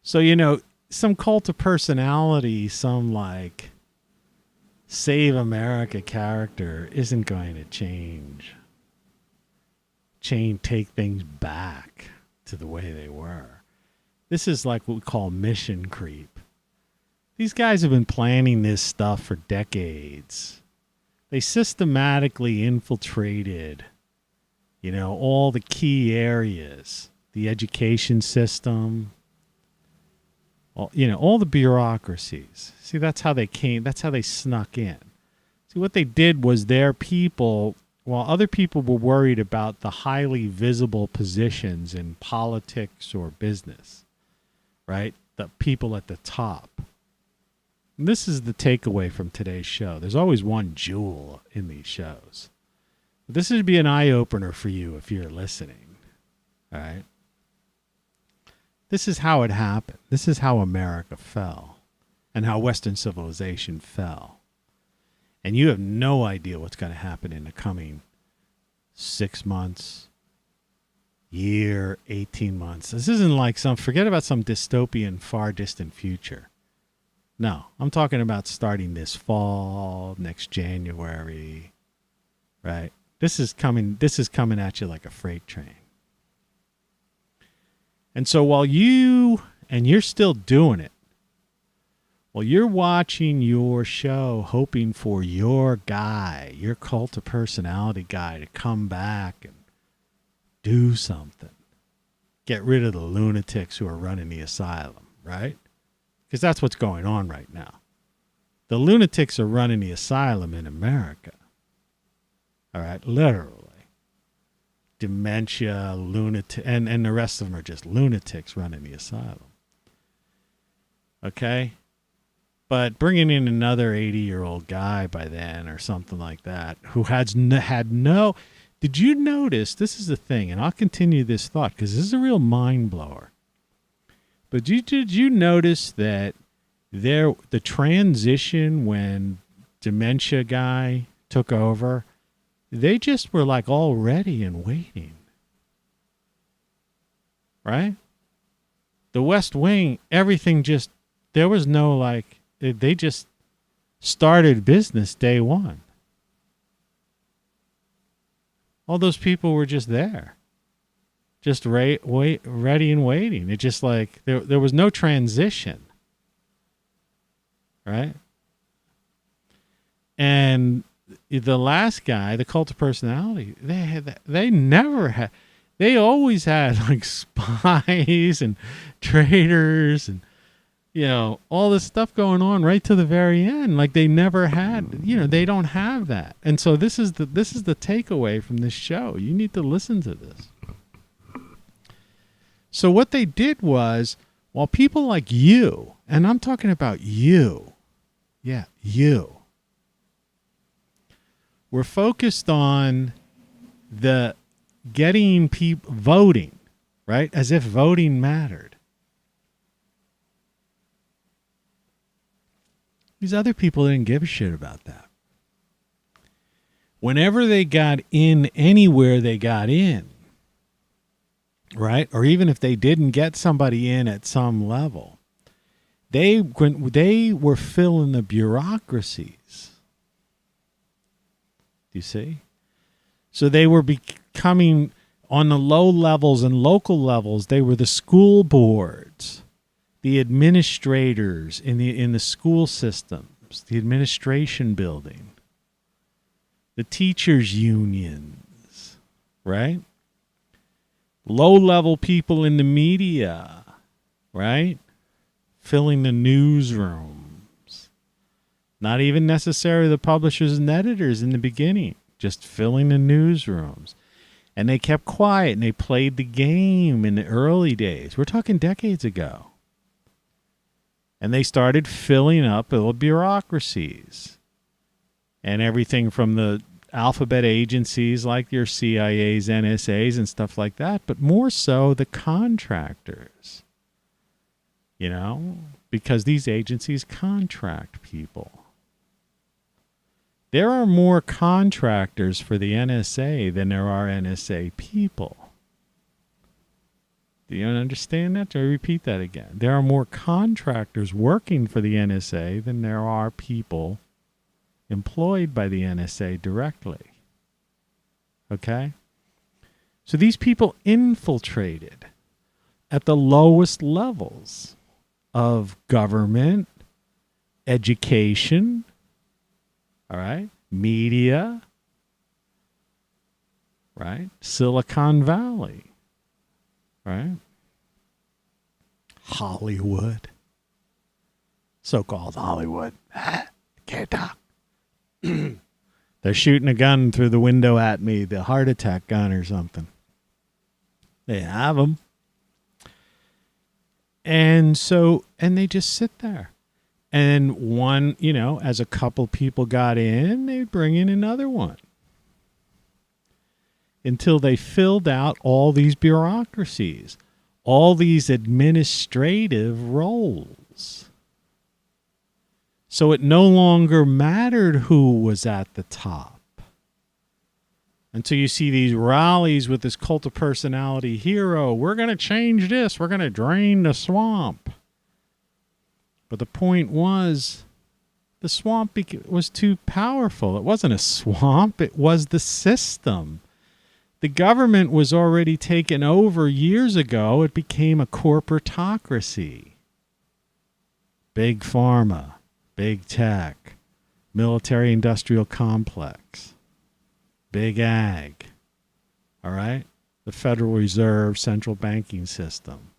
So, some cult of personality, some like Save America character isn't going to take things back to the way they were. This is like what we call mission creep. These guys have been planning this stuff for decades. They systematically infiltrated, all the key areas, the education system, all the bureaucracies. See, that's how they snuck in. See, what they did was their people, while other people were worried about the highly visible positions in politics or business, right? The people at the top. And this is the takeaway from today's show. There's always one jewel in these shows. This would be an eye-opener for you if you're listening, all right? This is how it happened. This is how America fell and how Western civilization fell. And you have no idea what's going to happen in the coming 6 months, year, 18 months. This isn't like forget about some dystopian, far distant future. No, I'm talking about starting this fall, next January, right? This is coming at you like a freight train. And so while you're still doing it, while you're watching your show, hoping for your guy, your cult of personality guy to come back and do something, get rid of the lunatics who are running the asylum, right? Because that's what's going on right now. The lunatics are running the asylum in America. All right, literally. Dementia, lunatic, and the rest of them are just lunatics running the asylum. Okay? But bringing in another 80-year-old guy by then or something like that who had no... Did you notice, this is the thing, and I'll continue this thought because this is a real mind blower. But did you notice that the transition when dementia guy took over, they just were like all ready and waiting. Right? The West Wing, everything just, there was no they just started business day one. All those people were just there. Just ready and waiting. It just there was no transition. Right? And the last guy, the cult of personality, they always had spies and traitors and all this stuff going on right to the very end. Like they never had, they don't have that. And so this is the takeaway from this show. You need to listen to this. So what they did was, while people like you, and I'm talking about you, you, were focused on the getting people voting, right? As if voting mattered. These other people didn't give a shit about that. Whenever they got in anywhere, they got in, right? Or even if they didn't get somebody in at some level, they were filling the bureaucracies. Do you see? So they were becoming, on the low levels and local levels, they were the school boards, the administrators in the school systems, the administration building, the teachers' unions, right? Low-level people in the media, right? Filling the newsrooms. Not even necessarily the publishers and editors in the beginning, just filling the newsrooms. And they kept quiet and they played the game in the early days. We're talking decades ago. And they started filling up the bureaucracies. And everything from the alphabet agencies like your CIAs, NSAs, and stuff like that, but more so the contractors. Because these agencies contract people. There are more contractors for the NSA than there are NSA people. Do you understand that? Do I repeat that again? There are more contractors working for the NSA than there are people employed by the NSA directly. Okay? So these people infiltrated at the lowest levels of government, education, all right, media, right, Silicon Valley, right, Hollywood, so-called Hollywood. Can't talk. They're shooting a gun through the window at me, the heart attack gun or something. They have them. And they just sit there. And one, as a couple people got in, they'd bring in another one. Until they filled out all these bureaucracies, all these administrative roles. So it no longer mattered who was at the top. Until you see these rallies with this cult of personality hero. We're going to change this. We're going to drain the swamp. But the point was, the swamp was too powerful. It wasn't a swamp. It was the system. The government was already taken over years ago. It became a corporatocracy. Big pharma, big tech, military-industrial complex. Big ag, all right? The Federal Reserve central banking system,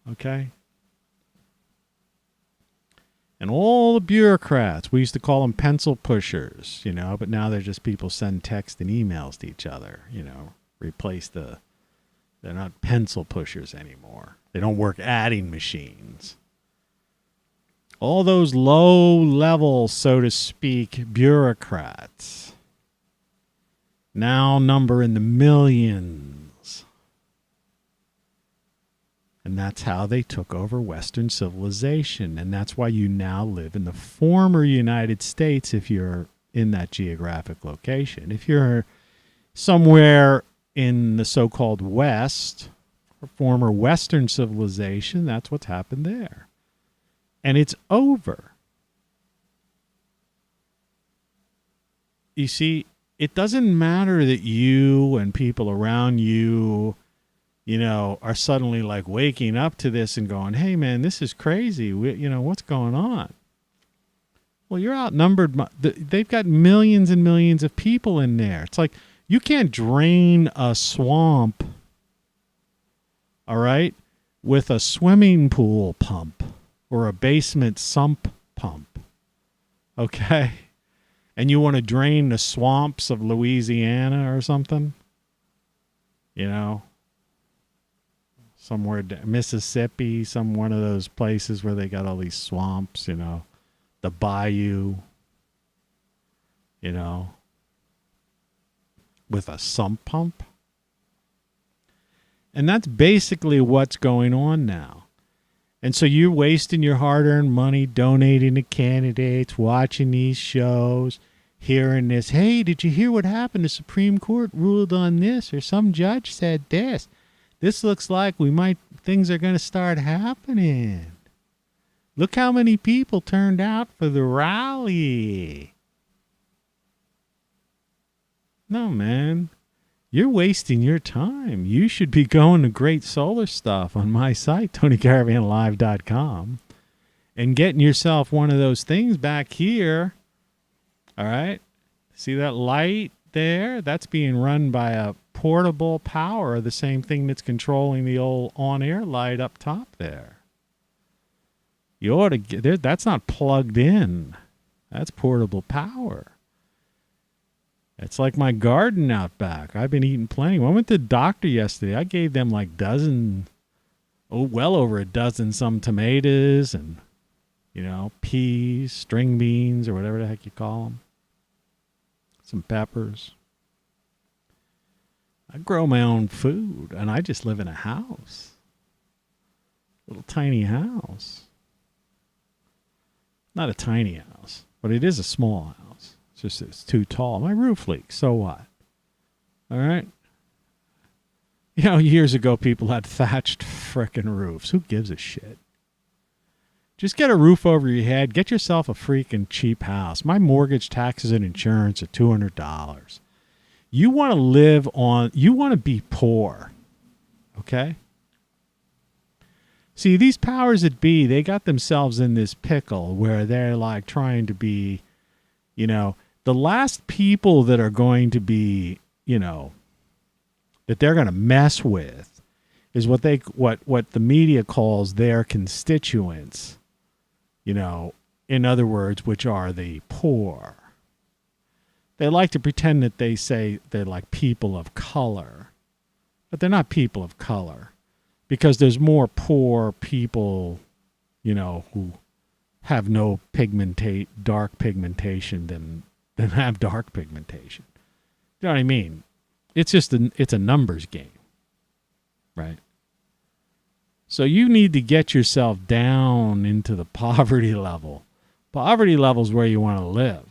okay? And all the bureaucrats, we used to call them pencil pushers, but now they're just people send text and emails to each other, they're not pencil pushers anymore. They don't work adding machines. All those low-level, so to speak, bureaucrats now number in the millions. And that's how they took over Western civilization. And that's why you now live in the former United States if you're in that geographic location. If you're somewhere in the so-called West, or former Western civilization, that's what's happened there. And it's over. You see, it doesn't matter that you and people around you, are suddenly like waking up to this and going, hey, man, this is crazy. What's going on? Well, you're outnumbered. They've got millions and millions of people in there. It's like you can't drain a swamp, all right, with a swimming pool pump or a basement sump pump, okay? And you want to drain the swamps of Louisiana or something, you know, somewhere, Mississippi, one of those places where they got all these swamps, you know, the bayou, you know, with a sump pump. And that's basically what's going on now. And so you're wasting your hard-earned money donating to candidates, watching these shows, hearing this. Hey, did you hear what happened? The Supreme Court ruled on this, or some judge said this. This looks like things are going to start happening. Look how many people turned out for the rally. No, man. You're wasting your time. You should be going to Great Solar Stuff on my site, TonyCaravanLive.com, and getting yourself one of those things back here. All right? See that light there? That's being run by a portable power, the same thing that's controlling the old on-air light up top there. You ought to get there. That's not plugged in. That's portable power. It's like my garden out back. I've been eating plenty. When I went to the doctor yesterday, I gave them like well over a dozen some tomatoes and, you know, peas, string beans, or whatever the heck you call them. Some peppers. I grow my own food, and I just live in a house. Little tiny house. Not a tiny house, but it is a small house. It's too tall. My roof leaks. So what? All right. You know, years ago, people had thatched frickin' roofs. Who gives a shit? Just get a roof over your head. Get yourself a freaking cheap house. My mortgage, taxes, and insurance are $200. You want to you want to be poor. Okay? See, these powers that be, they got themselves in this pickle where they're like trying to be, you know, the last people that are going to be, you know, that they're going to mess with is what the media calls their constituents, you know, in other words, which are the poor. They like to pretend that they say they're like people of color, but they're not people of color because there's more poor people, you know, who have no dark pigmentation than have dark pigmentation. You know what I mean? It's just it's a numbers game, right? So you need to get yourself down into the poverty level. Poverty level is where you want to live.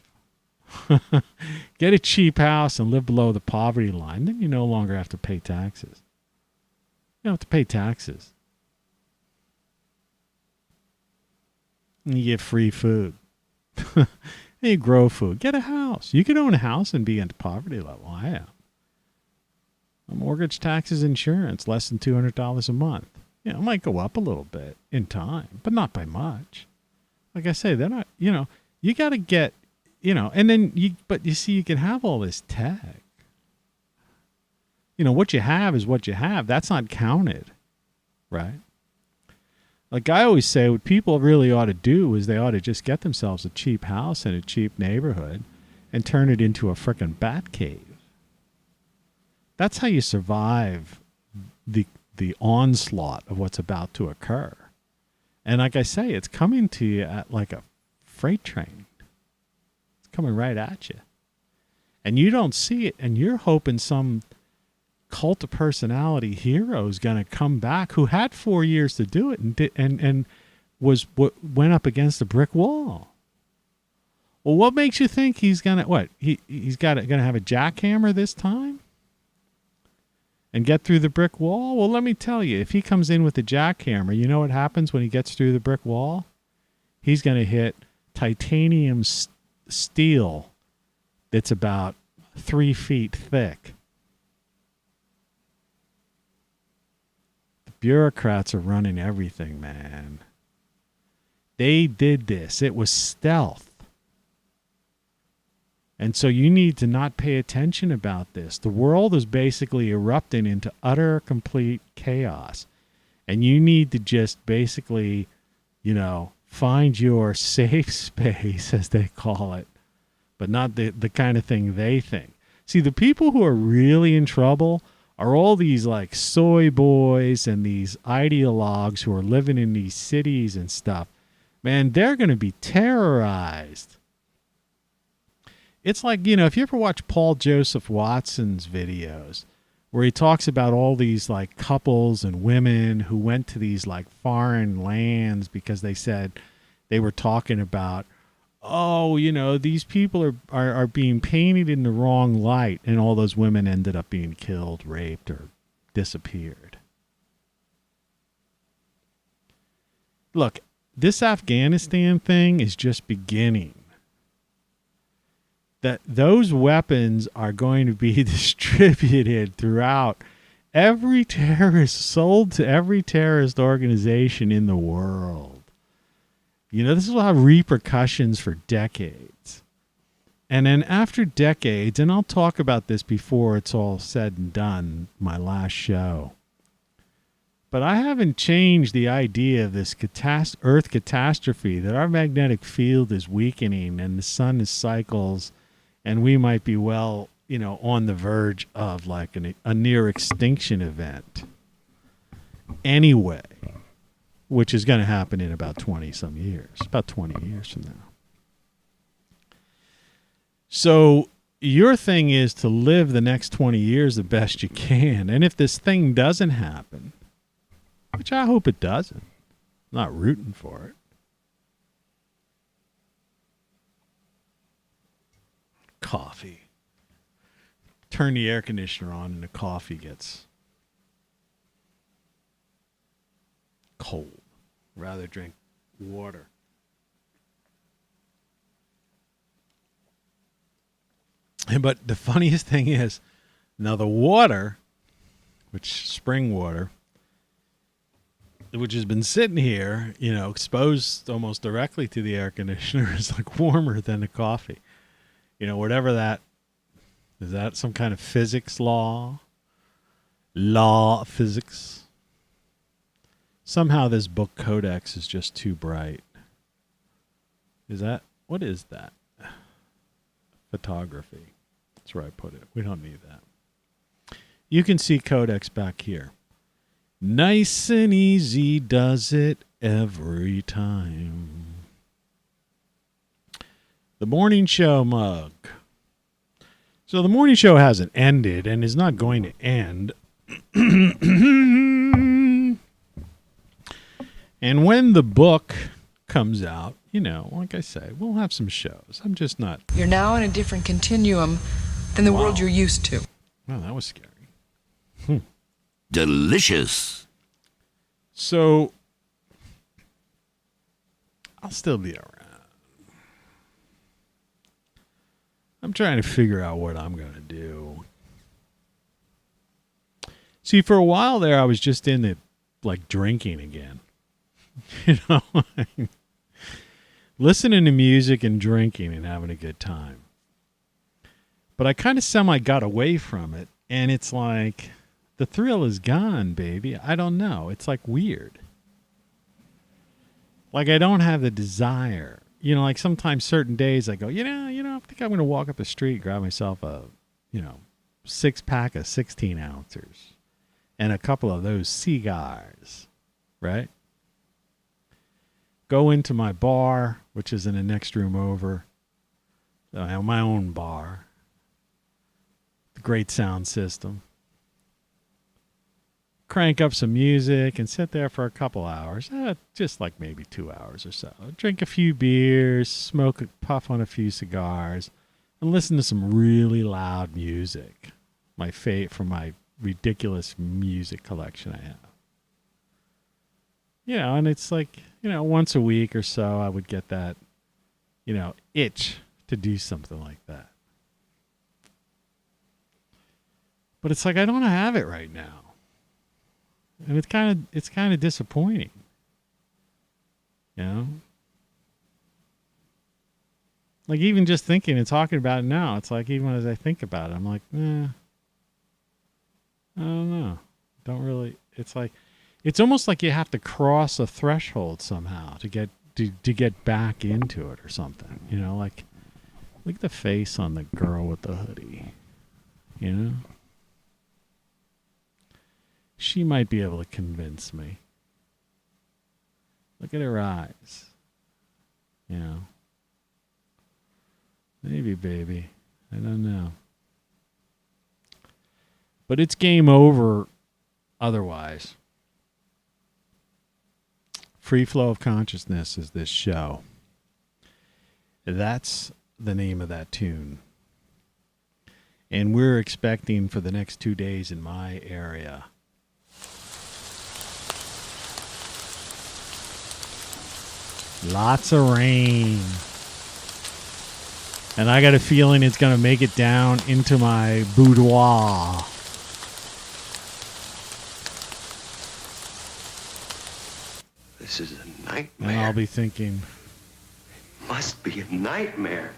Get a cheap house and live below the poverty line. Then you no longer have to pay taxes. You don't have to pay taxes. And you get free food. And you grow food. Get a house. You can own a house and be at the poverty level. I am. A mortgage, taxes, insurance, less than $200 a month. You know, it might go up a little bit in time, but not by much. Like I say, they're not, you know, you got to get, you know, and then but you see, you can have all this tech. You know, what you have is what you have. That's not counted, right? Like I always say, what people really ought to do is they ought to just get themselves a cheap house in a cheap neighborhood and turn it into a frickin' bat cave. That's how you survive the onslaught of what's about to occur. And like I say, it's coming to you at like a freight train. It's coming right at you. And you don't see it, and you're hoping some cult of personality hero is going to come back who had 4 years to do it and went up against a brick wall. Well, what makes you think he's going to he's going to have a jackhammer this time and get through the brick wall? Well, let me tell you, if he comes in with a jackhammer, you know what happens when he gets through the brick wall? He's going to hit titanium steel that's about 3 feet thick. Bureaucrats are running everything, man. They did this. It was stealth. And so you need to not pay attention about this. The world is basically erupting into utter, complete chaos. And you need to just basically, find your safe space, as they call it, but not the kind of thing they think. See, the people who are really in trouble are all these like soy boys and these ideologues who are living in these cities and stuff. Man, they're going to be terrorized. It's like, if you ever watch Paul Joseph Watson's videos where he talks about all these like couples and women who went to these like foreign lands because they said they were talking about, these people are being painted in the wrong light, and all those women ended up being killed, raped, or disappeared. Look, this Afghanistan thing is just beginning. That those weapons are going to be distributed throughout every terrorist, sold to every terrorist organization in the world. This will have repercussions for decades. And then after decades, and I'll talk about this before it's all said and done, my last show. But I haven't changed the idea of this Earth catastrophe, that our magnetic field is weakening and the sun is cycles, and we might be on the verge of like a near extinction event. Anyway, which is going to happen in about 20 some years, about 20 years from now. So your thing is to live the next 20 years the best you can. And if this thing doesn't happen, which I hope it doesn't, I'm not rooting for it. Coffee. Turn the air conditioner on and the coffee gets cold. Rather drink water. But the funniest thing is, now the water, which spring water, which has been sitting here, exposed almost directly to the air conditioner, is like warmer than the coffee. Whatever that, is that some kind of physics law? Law of physics? Somehow this book codex is just too bright. What is that? Photography. That's where I put it. We don't need that. You can see codex back here. Nice and easy does it every time. The morning show mug. So the morning show hasn't ended and is not going to end. And when the book comes out, like I say, we'll have some shows. I'm just not. You're now in a different continuum than the world you're used to. Well, that was scary. Delicious. So, I'll still be around. I'm trying to figure out what I'm going to do. See, for a while there, I was just into, like, drinking again. Listening to music and drinking and having a good time. But I kind of semi got away from it, and it's like the thrill is gone, baby. I don't know. It's like weird. Like I don't have the desire. Like sometimes certain days I go, I think I'm going to walk up the street, grab myself a, 6-pack of 16 ounces and a couple of those cigars, right? Go into my bar, which is in the next room over. I have my own bar. Great sound system. Crank up some music and sit there for a couple hours, just like maybe 2 hours or so. Drink a few beers, puff on a few cigars, and listen to some really loud music. From my ridiculous music collection I have. And it's like, once a week or so I would get that, itch to do something like that. But it's like I don't have it right now. And it's kind of disappointing. Like even just thinking and talking about it now, it's like even as I think about it, I'm like, I don't know. Don't really. It's like It's almost like you have to cross a threshold somehow to get back into it or something. You know, like look at the face on the girl with the hoodie. You know? She might be able to convince me. Look at her eyes. You know. Maybe, baby. I don't know. But it's game over otherwise. Free Flow of Consciousness is this show. That's the name of that tune. And we're expecting for the next 2 days in my area lots of rain. And I got a feeling it's going to make it down into my boudoir. This is a nightmare. And I'll be thinking, must be a nightmare.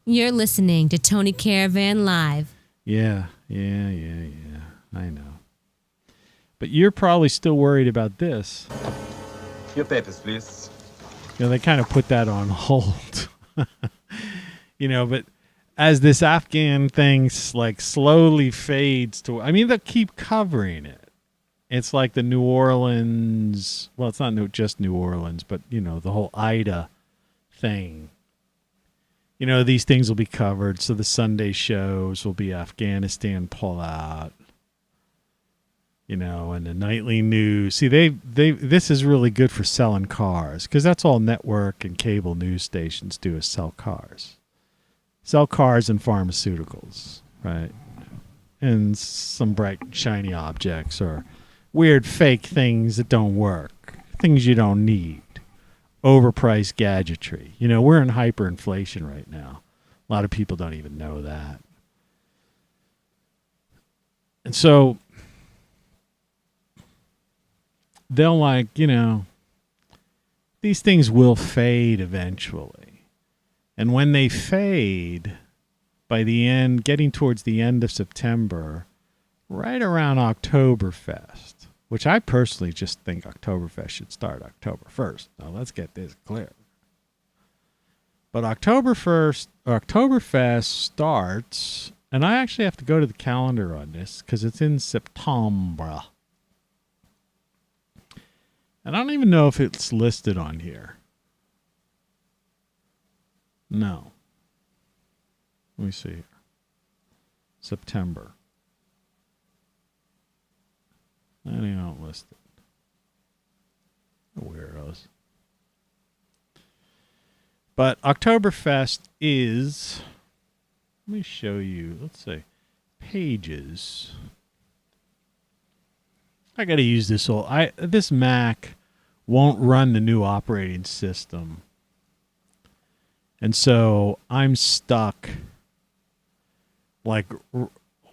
You're listening to Tony Caravan Live. Yeah. I know. But you're probably still worried about this. Your papers, please. You know, they kind of put that on hold. You know, but as this Afghan thing like slowly fades to, I mean, they'll keep covering it. It's like the New Orleans, well, it's not just New Orleans, but, you know, the whole Ida thing. You know, these things will be covered. So the Sunday shows will be Afghanistan pullout. You know, and the nightly news. See, this is really good for selling cars because that's all network and cable news stations do is sell cars. Sell cars and pharmaceuticals, right? And some bright, shiny objects or weird fake things that don't work. Things you don't need. Overpriced gadgetry. You know, we're in hyperinflation right now. A lot of people don't even know that. And so they'll like, you know, these things will fade eventually. And when they fade, by the end, getting towards the end of September, right around Oktoberfest, which I personally just think Oktoberfest should start October 1st. Now, let's get this clear. But Oktoberfest starts, and I actually have to go to the calendar on this because it's in September. And I don't even know if it's listed on here. No. Let me see here. September. I don't list it. Weirdos. But Oktoberfest is, let me show you, let's say, pages. I got to use this old, this Mac won't run the new operating system. And so I'm stuck like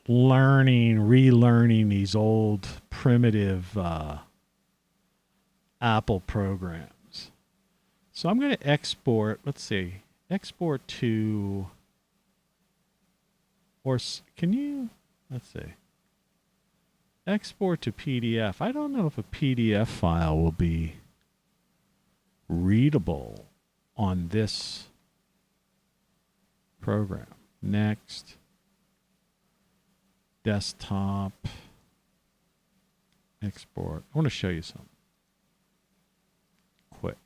relearning these old primitive Apple programs. So I'm going to export, let's see, export to, or can you, let's see, export to PDF. I don't know if a PDF file will be readable on this program. Next. Desktop. Export. I want to show you something. Quit.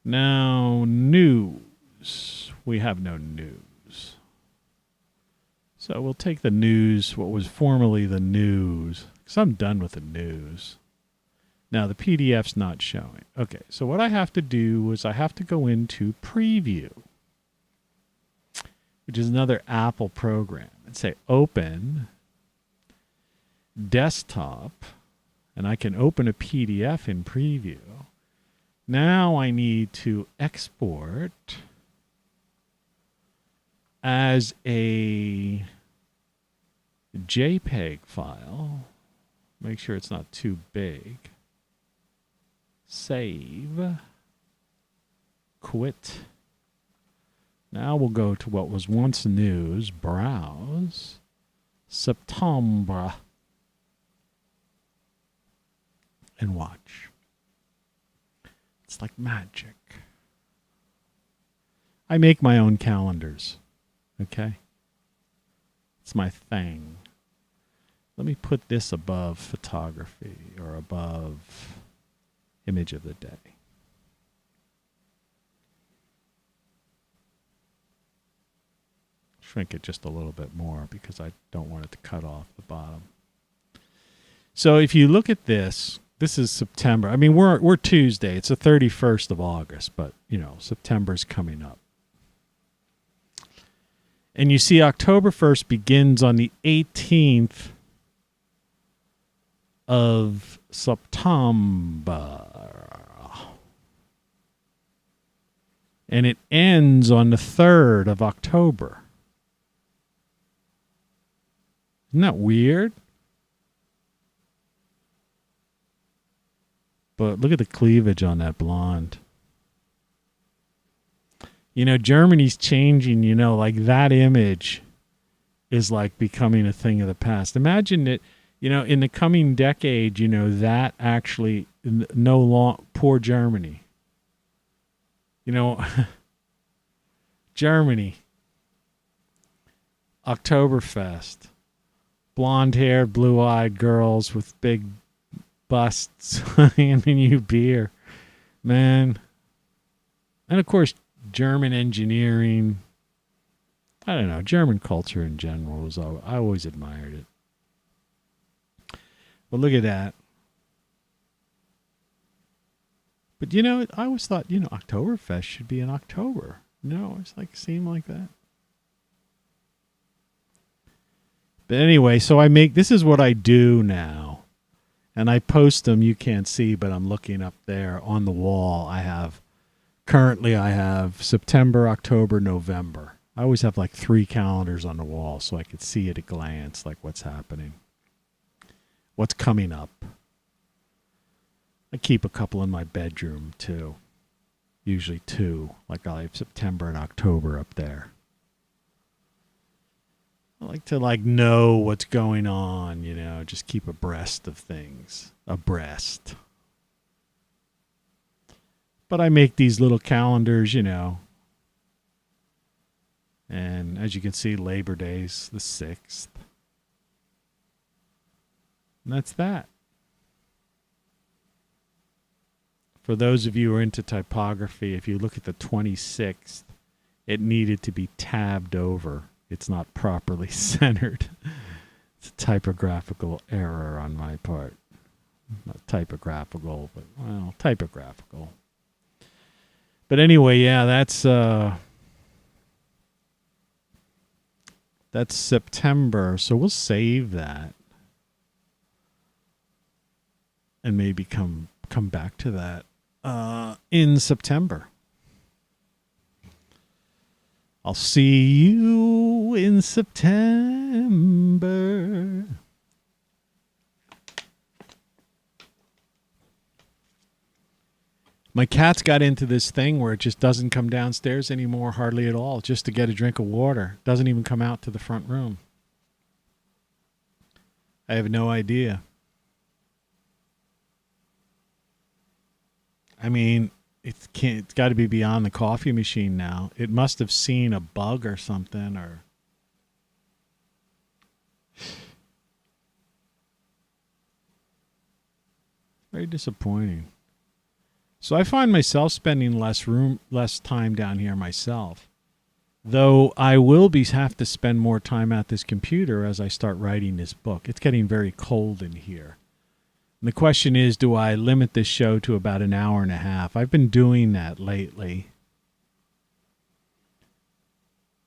Now, news. We have no news. So we'll take the news, what was formerly the news, because I'm done with the news. Now, the PDF's not showing. Okay, so what I have to do is I have to go into Preview, which is another Apple program, and say Open, Desktop, and I can open a PDF in Preview. Now I need to export as a JPEG file. Make sure it's not too big. Save. Quit. Now we'll go to what was once news. Browse. September. and watch. It's like magic. I make my own calendars. Okay? It's my thing. Let me put this above photography or above image of the day. Shrink it just a little bit more because I don't want it to cut off the bottom. So if you look at this, this is September. I mean, we're Tuesday. It's the 31st of August, but, you know, September's coming up. And you see October 1st begins on the 18th of September. And it ends on the 3rd of October. Isn't that weird? But look at the cleavage on that blonde. You know, Germany's changing, you know, like that image is like becoming a thing of the past. Imagine that, you know, in the coming decade, you know, that actually no long, poor Germany. You know, Germany, Oktoberfest, blonde-haired, blue-eyed girls with big busts handing you beer, man. And of course, German engineering. I don't know, German culture in general was I always admired it. But look at that. But you know, I always thought, you know, Oktoberfest should be in October. No, it's like seemed like that. But anyway, so this is what I do now. And I post them, you can't see, but I'm looking up there on the wall. Currently I have September, October, November. I always have like 3 calendars on the wall so I could see at a glance like what's happening. What's coming up. I keep a couple in my bedroom too. Usually 2. Like I have September and October up there. I like to like know what's going on, you know, just keep abreast of things. Abreast. But I make these little calendars, you know. And as you can see, Labor Day's the 6th. And that's that. For those of you who are into typography, if you look at the 26th, it needed to be tabbed over. It's not properly centered. It's a typographical error on my part. Not typographical, but, well, typographical. But anyway, yeah, that's September, so we'll save that. And maybe come back to that in September. I'll see you in September. My cat's got into this thing where it just doesn't come downstairs anymore hardly at all, just to get a drink of water. Doesn't even come out to the front room. I have no idea. I mean, it's got to be beyond the coffee machine now. It must have seen a bug or something, or very disappointing. So I find myself spending less time down here myself. Though I will have to spend more time at this computer as I start writing this book. It's getting very cold in here. And the question is, do I limit this show to about an hour and a half? I've been doing that lately.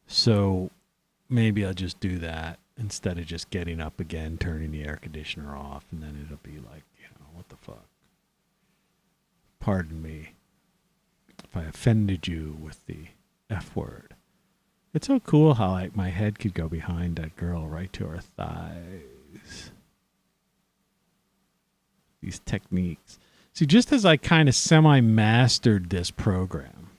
So maybe I'll just do that instead of just getting up again, turning the air conditioner off, and then it'll be like, you know, what the fuck? Pardon me if I offended you with the F word. It's so cool how my head could go behind that girl right to her thighs. These techniques. See, just as I kind of semi-mastered this program.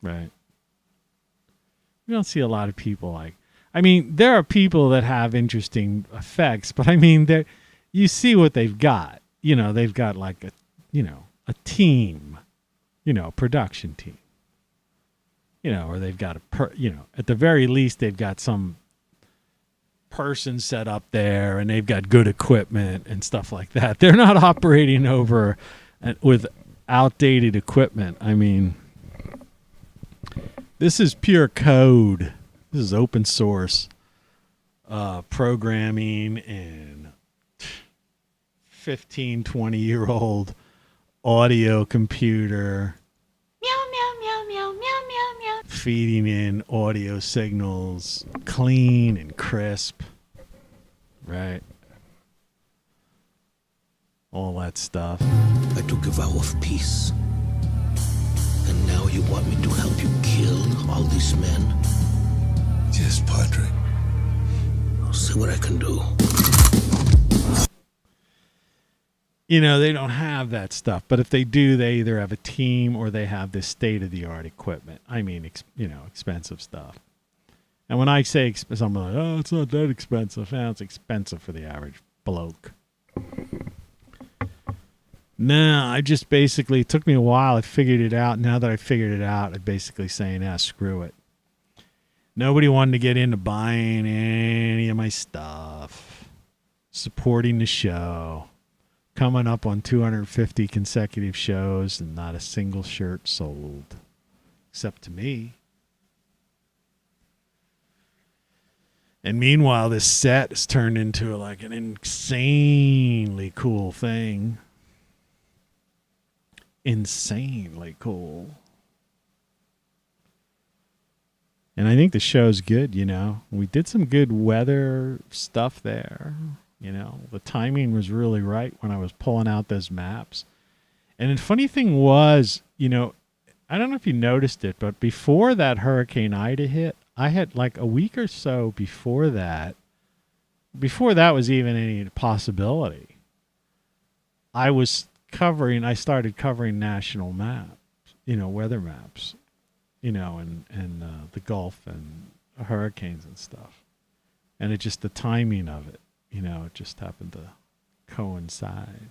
Right. We don't see a lot of people like, I mean, there are people that have interesting effects, but I mean, you see what they've got. You know, they've got like a team, production team. Or they've got at the very least, they've got some person set up there and they've got good equipment and stuff like that. They're not operating with outdated equipment. I mean, this is pure code. This is open source programming and 15, 20-year-old audio computer feeding in audio signals, clean and crisp, right? All that stuff. I took a vow of peace. And now you want me to help you kill all these men? Yes, Padre. I'll see what I can do. They don't have that stuff. But if they do, they either have a team or they have this state-of-the-art equipment. I mean, expensive stuff. And when I say expensive, I'm like, oh, it's not that expensive. Yeah, it's expensive for the average bloke. No, I just basically, it took me a while. I figured it out. Now that I figured it out, I'm basically saying, screw it. Nobody wanted to get into buying any of my stuff. Supporting the show. Coming up on 250 consecutive shows and not a single shirt sold. Except to me. And meanwhile, this set has turned into like an insanely cool thing. Insanely cool. And I think the show's good, We did some good weather stuff there. The timing was really right when I was pulling out those maps. And the funny thing was, I don't know if you noticed it, but before that Hurricane Ida hit, I had like a week or so before that was even any possibility, I started covering national maps, weather maps, and the Gulf and hurricanes and stuff. And it just, the timing of it, it just happened to coincide,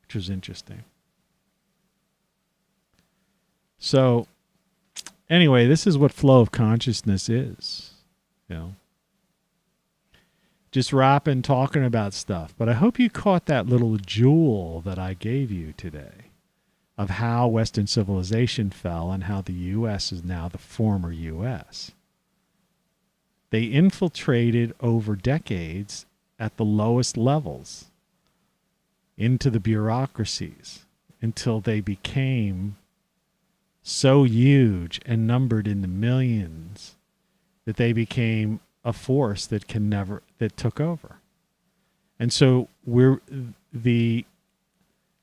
which was interesting. So, anyway, this is what flow of consciousness is, Just rapping, talking about stuff. But I hope you caught that little jewel that I gave you today of how Western civilization fell and how the U.S. is now the former U.S. They infiltrated over decades at the lowest levels into the bureaucracies until they became so huge and numbered in the millions that they became a force that took over. And so the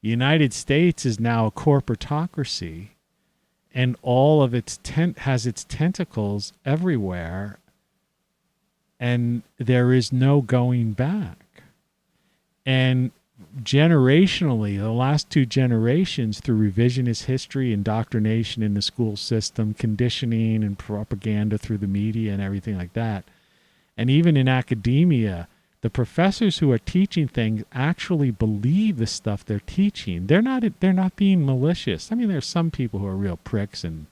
United States is now a corporatocracy, and all of its has its tentacles everywhere. And there is no going back. And generationally, the last two generations, through revisionist history, indoctrination in the school system, conditioning and propaganda through the media and everything like that, and even in academia, the professors who are teaching things actually believe the stuff they're teaching. They're not being malicious. I mean, there's some people who are real pricks and,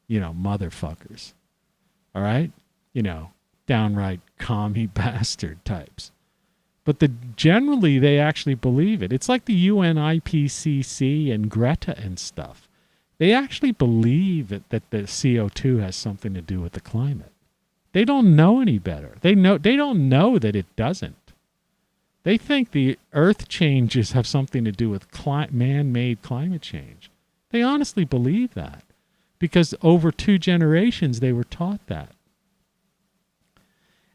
motherfuckers. All right? Downright commie bastard types. But generally, they actually believe it. It's like the UNIPCC and Greta and stuff. They actually believe that the CO2 has something to do with the climate. They don't know any better. They don't know that it doesn't. They think the earth changes have something to do with man-made climate change. They honestly believe that because over 2 generations they were taught that.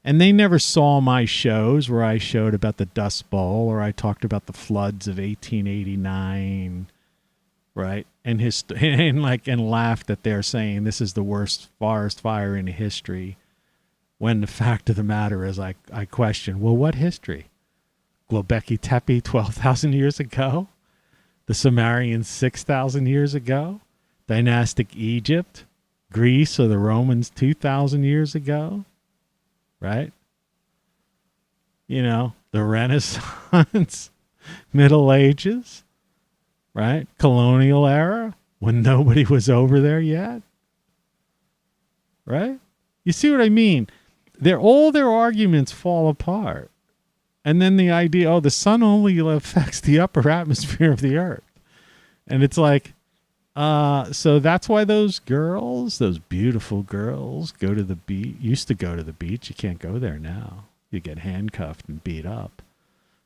And they never saw my shows where I showed about the Dust Bowl or I talked about the floods of 1889, right? And laughed that they're saying this is the worst forest fire in history. When the fact of the matter is, I question, well, what history? Göbekli Tepe 12,000 years ago? The Sumerians 6,000 years ago? Dynastic Egypt? Greece or the Romans 2,000 years ago? right? You know, the Renaissance, Middle Ages, right? Colonial era, when nobody was over there yet, right? You see what I mean? All their arguments fall apart. And then the idea, oh, the sun only affects the upper atmosphere of the earth. And it's like, so that's why those girls, those beautiful girls, go to the beach. Used to go to the beach. You can't go there now. You get handcuffed and beat up.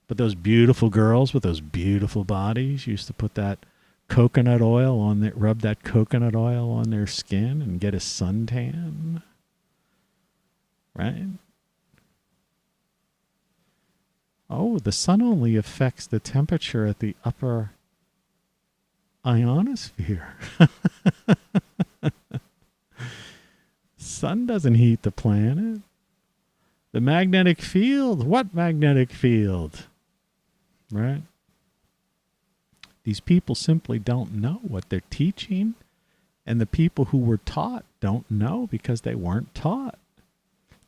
But those beautiful girls with those beautiful bodies used to put that coconut oil on their, rub that coconut oil on their skin and get a suntan. Right? Oh, the sun only affects the temperature at the upper ionosphere. Sun doesn't heat the planet. The magnetic field. What magnetic field? Right? These people simply don't know what they're teaching, and the people who were taught don't know because they weren't taught.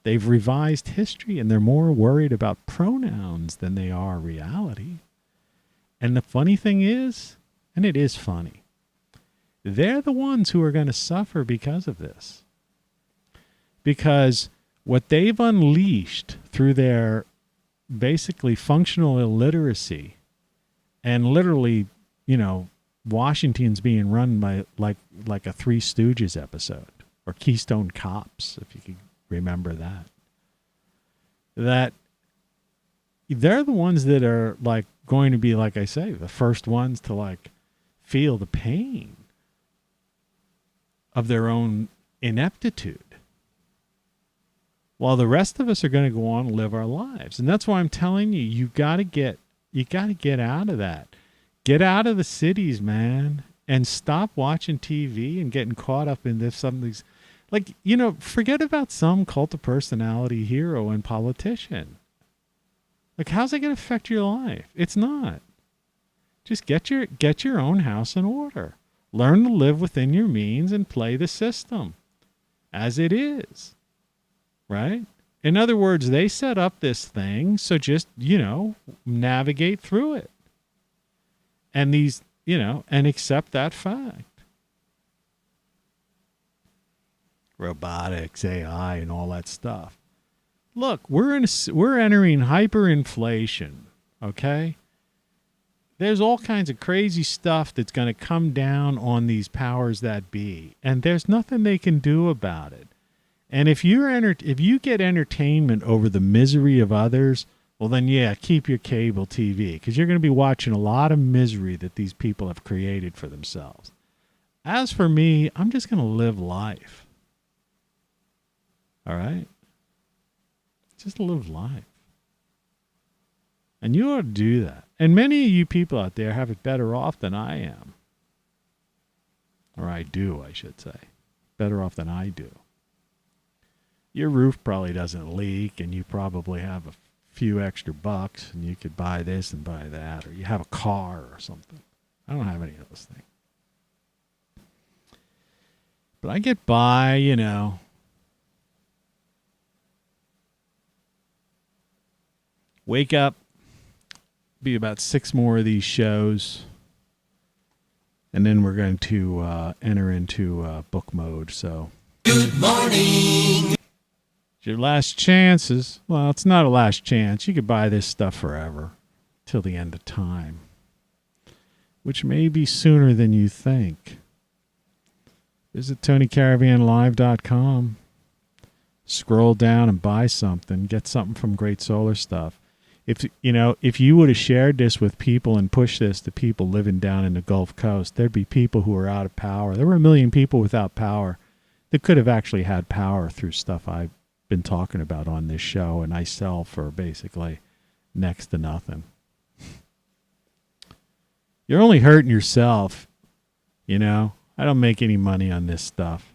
They've revised history, and they're more worried about pronouns than they are reality. And the funny thing is, and it is funny, they're the ones who are going to suffer because of this. Because what they've unleashed through their basically functional illiteracy, and literally, you know, Washington's being run by like a Three Stooges episode, or Keystone Cops, if you could remember that. That they're the ones that are like going to be, like I say, the first ones to like feel the pain of their own ineptitude, while the rest of us are going to go on and live our lives. And that's why I'm telling you, you got to get out of that. Get out of the cities, man, and stop watching TV and getting caught up in this, some of these, like, you know, forget about some cult of personality hero and politician. Like, how's it going to affect your life? It's not. Just get your own house in order. Learn to live within your means and play the system as it is. Right? In other words, they set up this thing, so just, you know, navigate through it. And these, you know, and accept that fact. Robotics, AI, and all that stuff. Look, we're entering hyperinflation, okay? There's all kinds of crazy stuff that's going to come down on these powers that be, and there's nothing they can do about it. And if you get entertainment over the misery of others, well then, yeah, keep your cable TV, because you're going to be watching a lot of misery that these people have created for themselves. As for me, I'm just going to live life. All right? Just live life. And you ought to do that. And many of you people out there have it better off than I am. Or I do, I should say. Better off than I do. Your roof probably doesn't leak, and you probably have a few extra bucks, and you could buy this and buy that, or you have a car or something. I don't have any of those things. But I get by, you know. Wake up. Be about 6 more of these shows. And then we're going to enter into book mode. So, good morning. Your last chances. Well, it's not a last chance. You could buy this stuff forever, till the end of time, which may be sooner than you think. Visit TonyCaravanLive.com. Scroll down and buy something. Get something from Great Solar Stuff. If you would have shared this with people and pushed this to people living down in the Gulf Coast, there'd be people who are out of power. There were 1 million people without power that could have actually had power through stuff I've been talking about on this show, and I sell for basically next to nothing. You're only hurting yourself, you know. I don't make any money on this stuff.